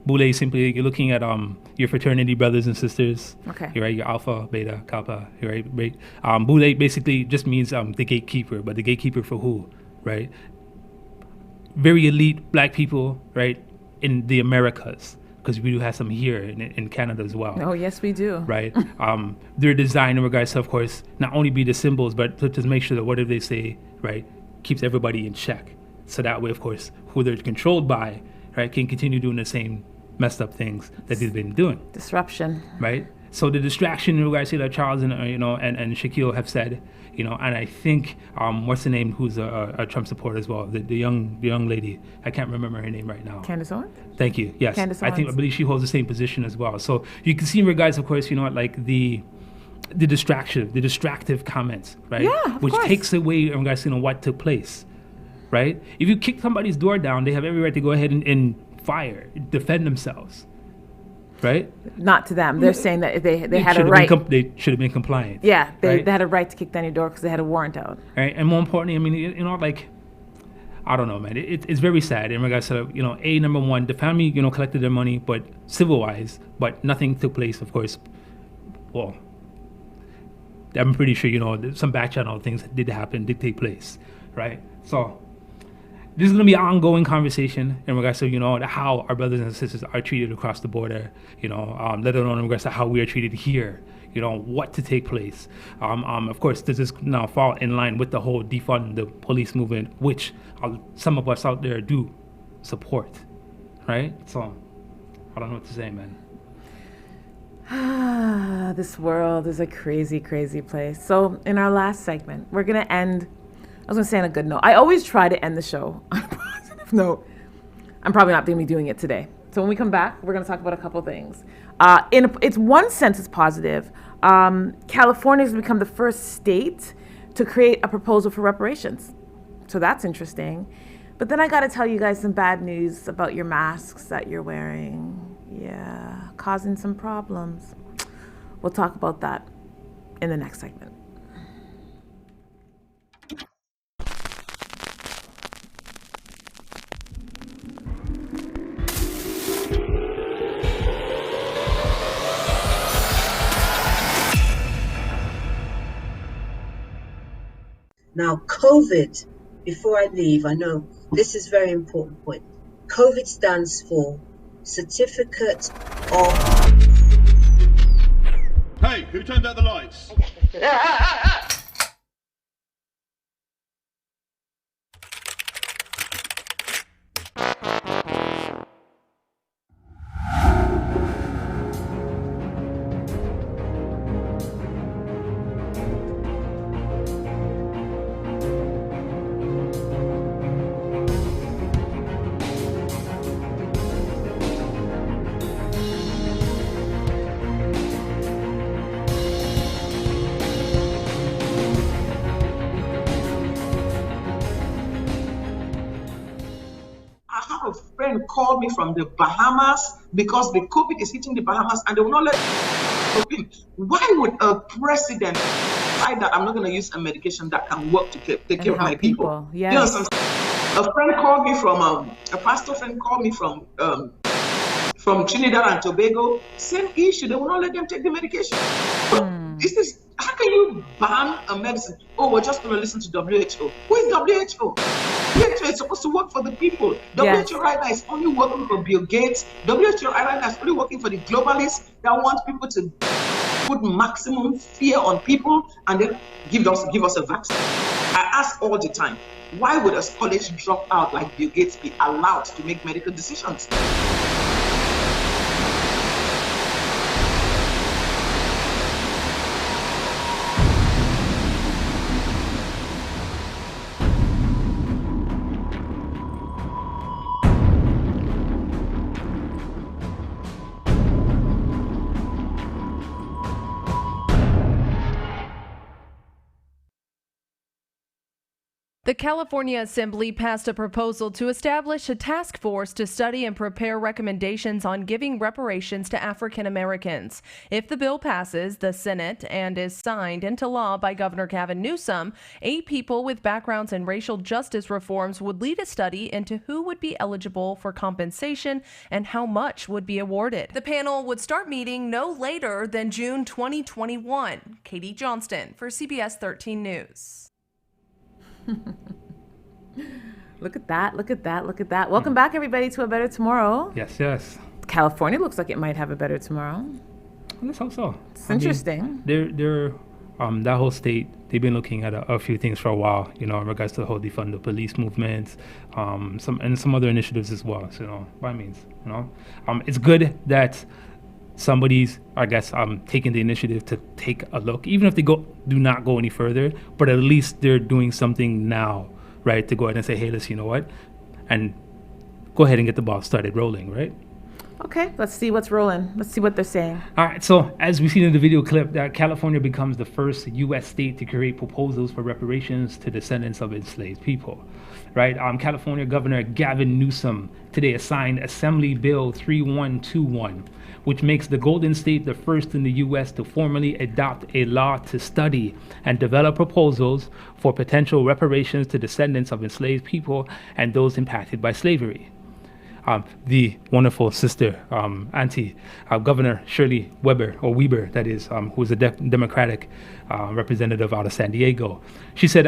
Boule simply, you're looking at your fraternity brothers and sisters. Okay. You're right, your Alpha, Beta, Kappa. You're right. Boule basically just means the gatekeeper, but the gatekeeper for who, right? Very elite black people, right, in the Americas, because we do have some here in Canada as well. Oh, yes, we do. Right. They're designed in regards to, of course, not only be the symbols, but to make sure that whatever they say, right, keeps everybody in check. So that way, of course, who they're controlled by, right, can continue doing the same messed up things that they've been doing. Disruption. Right. So the distraction in regards to that Charles and and Shaquille have said, and I think what's the name? Who's a Trump supporter as well? The young lady. I can't remember her name right now. Candace Owens. Thank you. Yes. Candace I believe she holds the same position as well. So you can see in regards, of course, like the distractive comments, right? Yeah, of Which course. takes away in regards to what took place. Right? If you kick somebody's door down, they have every right to go ahead and fire, defend themselves. Right? Not to them. They're saying that they had a right. They should have been compliant. Yeah, they right? had a right to kick down your door because they had a warrant out. Right? And more importantly, I mean, I don't know, man. It's very sad in regards to, number one, the family, collected their money, but civil-wise, but nothing took place, of course. Well, I'm pretty sure, some back channel things did take place, right? So this is going to be an ongoing conversation in regards to, how our brothers and sisters are treated across the border, let alone in regards to how we are treated here, what to take place. Of course, does this now fall in line with the whole defund the police movement, which some of us out there do support, right? So I don't know what to say, man. This world is a crazy, crazy place. So in our last segment, we're going to end, I was going to say on a good note. I always try to end the show on a positive note. I'm probably not going to be doing it today. So when we come back, we're going to talk about a couple things. It's one sense it's positive. California has become the first state to create a proposal for reparations. So that's interesting. But then I got to tell you guys some bad news about your masks that you're wearing. Yeah, causing some problems. We'll talk about that in the next segment. Now, COVID, before I leave, I know this is a very important point. COVID stands for Certificate of... Hey, who turned out the lights? A friend called me from the Bahamas because the COVID is hitting the Bahamas and they will not let me. Why would a president decide that I'm not going to use a medication that can work to take care of my people? Yes. You know, a friend called me from a pastor friend called me from Trinidad and Tobago. Same issue. They will not let them take the medication. This is, how can you ban a medicine? Oh, we're just going to listen to WHO. Who is WHO? WHO is supposed to work for the people. Yes. WHO right now is only working for Bill Gates. WHO right now is only working for the globalists that want people to put maximum fear on people and then give us a vaccine. I ask all the time, why would a college dropout like Bill Gates be allowed to make medical decisions? The California Assembly passed a proposal to establish a task force to study and prepare recommendations on giving reparations to African Americans. If the bill passes the Senate and is signed into law by Governor Gavin Newsom, 8 people with backgrounds in racial justice reforms would lead a study into who would be eligible for compensation and how much would be awarded. The panel would start meeting no later than June 2021. Katie Johnston for CBS 13 News. Look at that, look at that, look at that. Welcome back, everybody, to A Better Tomorrow. Yes. California looks like it might have a better tomorrow. Let's hope so. It's interesting. They're that whole state, they've been looking at a few things for a while, in regards to the whole defund the police movement, some other initiatives as well. So, by means, it's good that somebody's, I guess, taking the initiative to take a look, even if they do not go any further, but at least they're doing something now, right? To go ahead and say, hey, listen, you know what? And go ahead and get the ball started rolling, right? Okay, let's see what's rolling. Let's see what they're saying. All right, so as we've seen in the video clip, that California becomes the first U.S. state to create proposals for reparations to descendants of enslaved people, right? California Governor Gavin Newsom today signed Assembly Bill 3121, which makes the Golden State the first in the U.S. to formally adopt a law to study and develop proposals for potential reparations to descendants of enslaved people and those impacted by slavery. The wonderful sister, Auntie, Governor Shirley Weber, that is, who is a Democratic representative out of San Diego. She said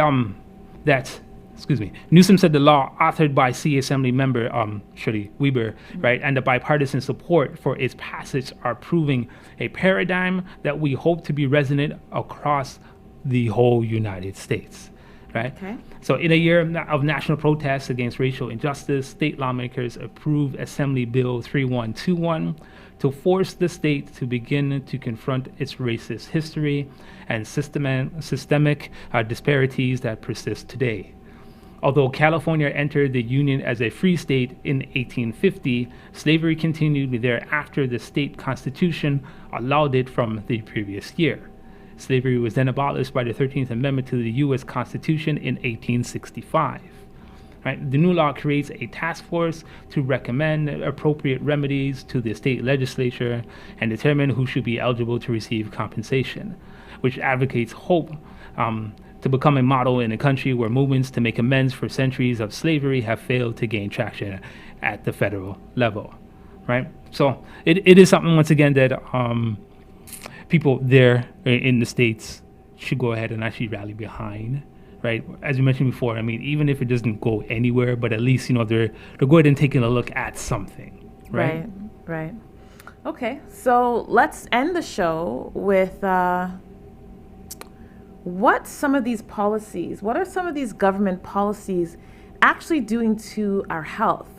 Newsom said the law authored by CA Assembly member Shirley Weber, right, and the bipartisan support for its passage are proving a paradigm that we hope to be resonant across the whole United States. Right? Okay. So in a year of national protests against racial injustice, state lawmakers approved Assembly Bill 3121 to force the state to begin to confront its racist history and systemic disparities that persist today. Although California entered the Union as a free state in 1850, slavery continued thereafter. The state constitution allowed it from the previous year. Slavery was then abolished by the 13th Amendment to the U.S. Constitution in 1865. Right? The new law creates a task force to recommend appropriate remedies to the state legislature and determine who should be eligible to receive compensation, which advocates hope to become a model in a country where movements to make amends for centuries of slavery have failed to gain traction at the federal level. Right? So it is something, once again, that people there in the States should go ahead and actually rally behind. Right, as you mentioned before, I mean, even if it doesn't go anywhere, but at least, they're going ahead and taking a look at something. Right. Right. Okay, so let's end the show with what are some of these government policies actually doing to our health?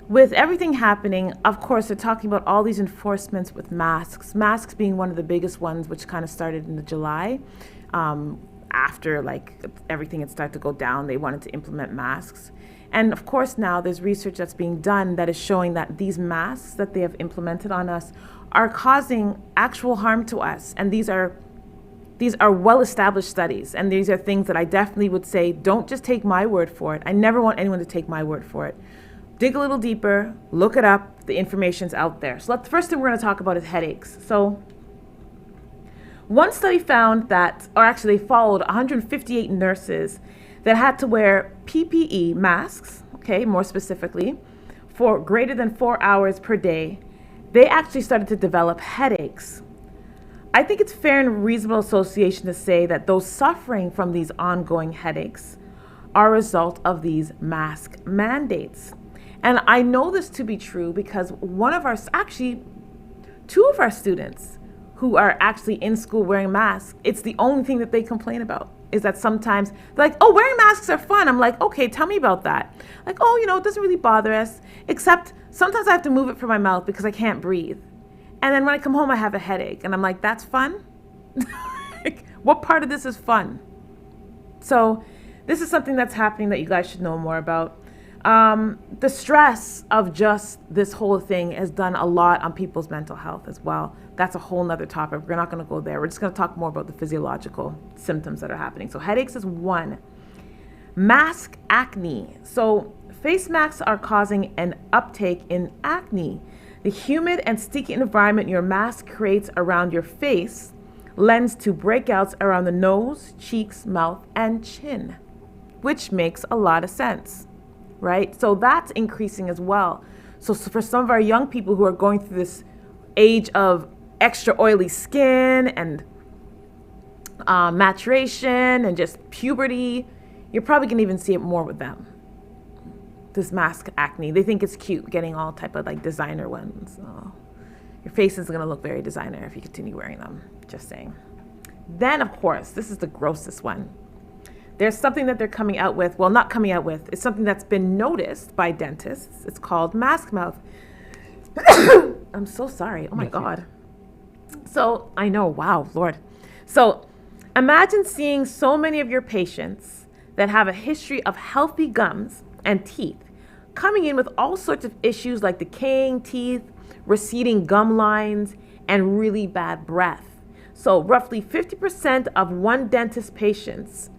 With everything happening, of course, they're talking about all these enforcements with masks being one of the biggest ones, which kind of started in July. After everything had started to go down, they wanted to implement masks. And of course now there's research that's being done that is showing that these masks that they have implemented on us are causing actual harm to us. And these are well-established studies. And these are things that I definitely would say, don't just take my word for it. I never want anyone to take my word for it. Dig a little deeper, look it up, the information's out there. So the first thing we're gonna talk about is headaches. So one study found that, or actually they followed 158 nurses that had to wear PPE masks, okay, more specifically, for greater than 4 hours per day. They actually started to develop headaches. I think it's fair and reasonable association to say that those suffering from these ongoing headaches are a result of these mask mandates. And I know this to be true because two of our students who are actually in school wearing masks, it's the only thing that they complain about, is that sometimes they're like, oh, wearing masks are fun. I'm like, okay, tell me about that. Like, oh, it doesn't really bother us, except sometimes I have to move it from my mouth because I can't breathe. And then when I come home, I have a headache. And I'm like, that's fun? What part of this is fun? So this is something that's happening that you guys should know more about. The stress of just this whole thing has done a lot on people's mental health as well. That's a whole nother topic. We're not going to go there. We're just going to talk more about the physiological symptoms that are happening. So headaches is one. Mask acne. So face masks are causing an uptake in acne. The humid and sticky environment your mask creates around your face lends to breakouts around the nose, cheeks, mouth, and chin, which makes a lot of sense. Right? So that's increasing as well. So for some of our young people who are going through this age of extra oily skin and maturation and just puberty, you're probably going to even see it more with them. This mask acne. They think it's cute getting all type of designer ones. Oh, your face is going to look very designer if you continue wearing them. Just saying. Then, of course, this is the grossest one. There's something that they're coming out with. Well, not coming out with. It's something that's been noticed by dentists. It's called mask mouth. I'm so sorry. Oh, my God. So I know. Wow, Lord. So imagine seeing so many of your patients that have a history of healthy gums and teeth coming in with all sorts of issues like decaying teeth, receding gum lines, and really bad breath. So roughly 50% of one dentist's patients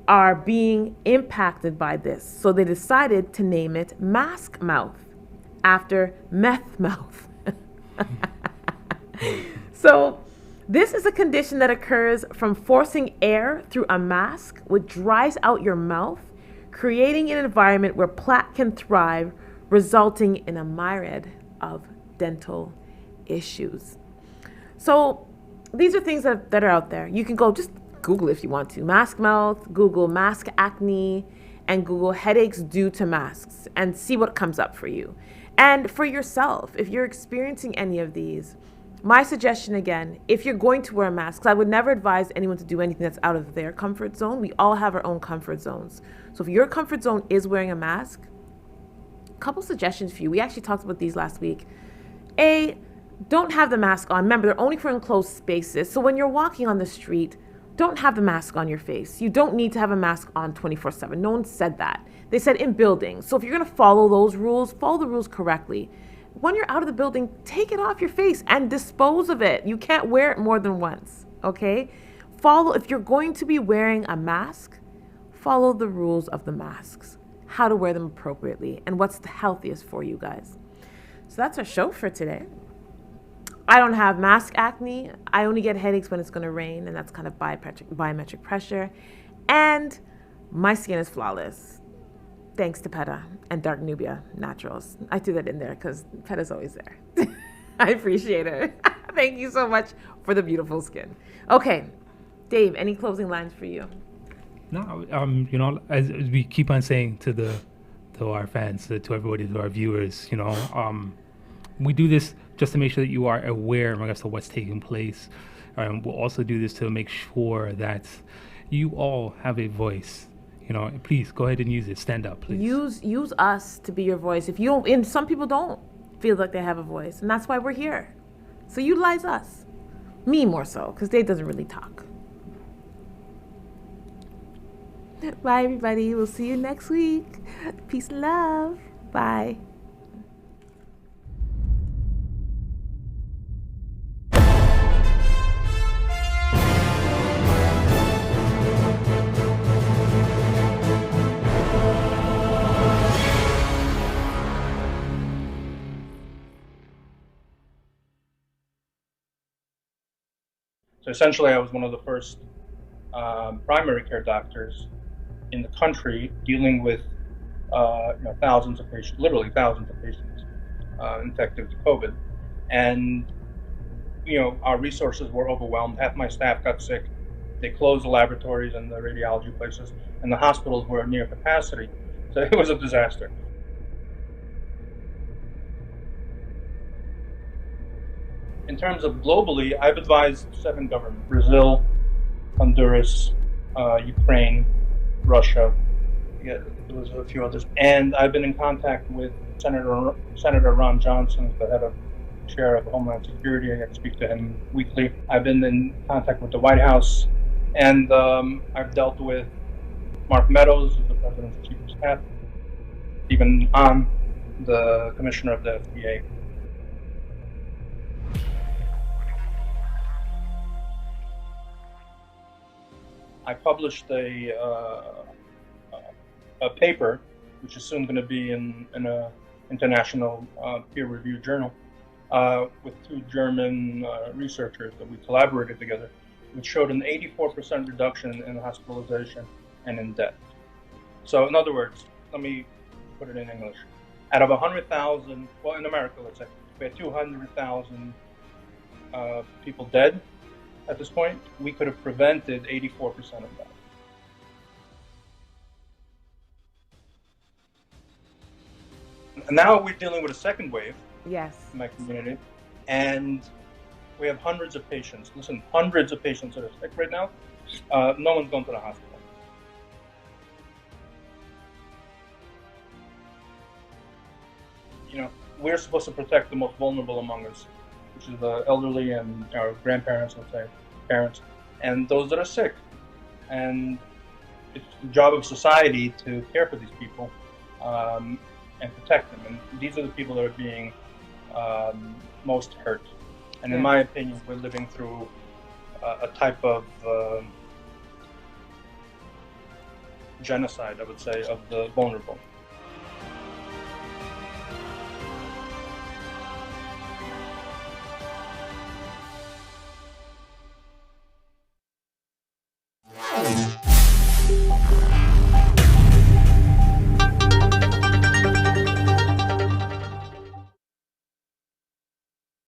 are being impacted by this. So they decided to name it mask mouth after meth mouth. So this is a condition that occurs from forcing air through a mask, which dries out your mouth, creating an environment where plaque can thrive, resulting in a myriad of dental issues. So these are things that are out there. You can go just Google if you want to. Mask mouth, Google mask acne, and Google headaches due to masks and see what comes up for you. And for yourself, if you're experiencing any of these, my suggestion again, if you're going to wear a mask, 'cause I would never advise anyone to do anything that's out of their comfort zone. We all have our own comfort zones. So if your comfort zone is wearing a mask, a couple suggestions for you. We actually talked about these last week. A, don't have the mask on. Remember, they're only for enclosed spaces. So when you're walking on the street, don't have the mask on your face. You don't need to have a mask on 24/7. No one said that. They said in buildings. So if you're going to follow those rules, follow the rules correctly. When you're out of the building, take it off your face and dispose of it. You can't wear it more than once, okay? If you're going to be wearing a mask, follow the rules of the masks. how to wear them appropriately, and what's the healthiest for you guys. So that's our show for today. I don't have mask acne. I only get headaches when it's going to rain, and that's kind of biometric pressure. And my skin is flawless, thanks to Peta and Dark Nubia Naturals. I threw that in there because Peta's always there. I appreciate it. Thank you so much for the beautiful skin. Okay, Dave, any closing lines for you? No, as we keep on saying to our fans, to everybody, to our viewers, we do this just to make sure that you are aware in regards to what's taking place. We'll also do this to make sure that you all have a voice. Please go ahead and use it. Stand up, please. Use us to be your voice. If you don't, and some people don't feel like they have a voice, and that's why we're here. So utilize us. Me more so, because Dave doesn't really talk. Bye, everybody. We'll see you next week. Peace and love. Bye. So essentially, I was one of the first primary care doctors in the country dealing with thousands of patients, literally thousands of patients infected with COVID. And, our resources were overwhelmed. Half my staff got sick. They closed the laboratories and the radiology places, and the hospitals were near capacity. So it was a disaster. In terms of globally, I've advised 7 governments: Brazil, Honduras, Ukraine, Russia, there was a few others. And I've been in contact with Senator Ron Johnson, the head of chair of Homeland Security. I get to speak to him weekly. I've been in contact with the White House, and I've dealt with Mark Meadows, the president's chief of staff, Stephen Hahn, the commissioner of the FDA. I published a paper, which is soon going to be in an international peer-reviewed journal, with 2 German researchers that we collaborated together, which showed an 84% reduction in hospitalization and in death. So in other words, let me put it in English. Out of 100,000, well, in America, let's say, we had 200,000 people dead. At this point, we could have prevented 84% of that. And now we're dealing with a second wave. Yes. In my community, and we have hundreds of patients. Listen, hundreds of patients that are sick right now. No one's gone to the hospital. We're supposed to protect the most vulnerable among us, which is the elderly and our grandparents, let's say, parents, and those that are sick. And it's the job of society to care for these people and protect them. And these are the people that are being most hurt. And in my opinion, we're living through a type of genocide, I would say, of the vulnerable.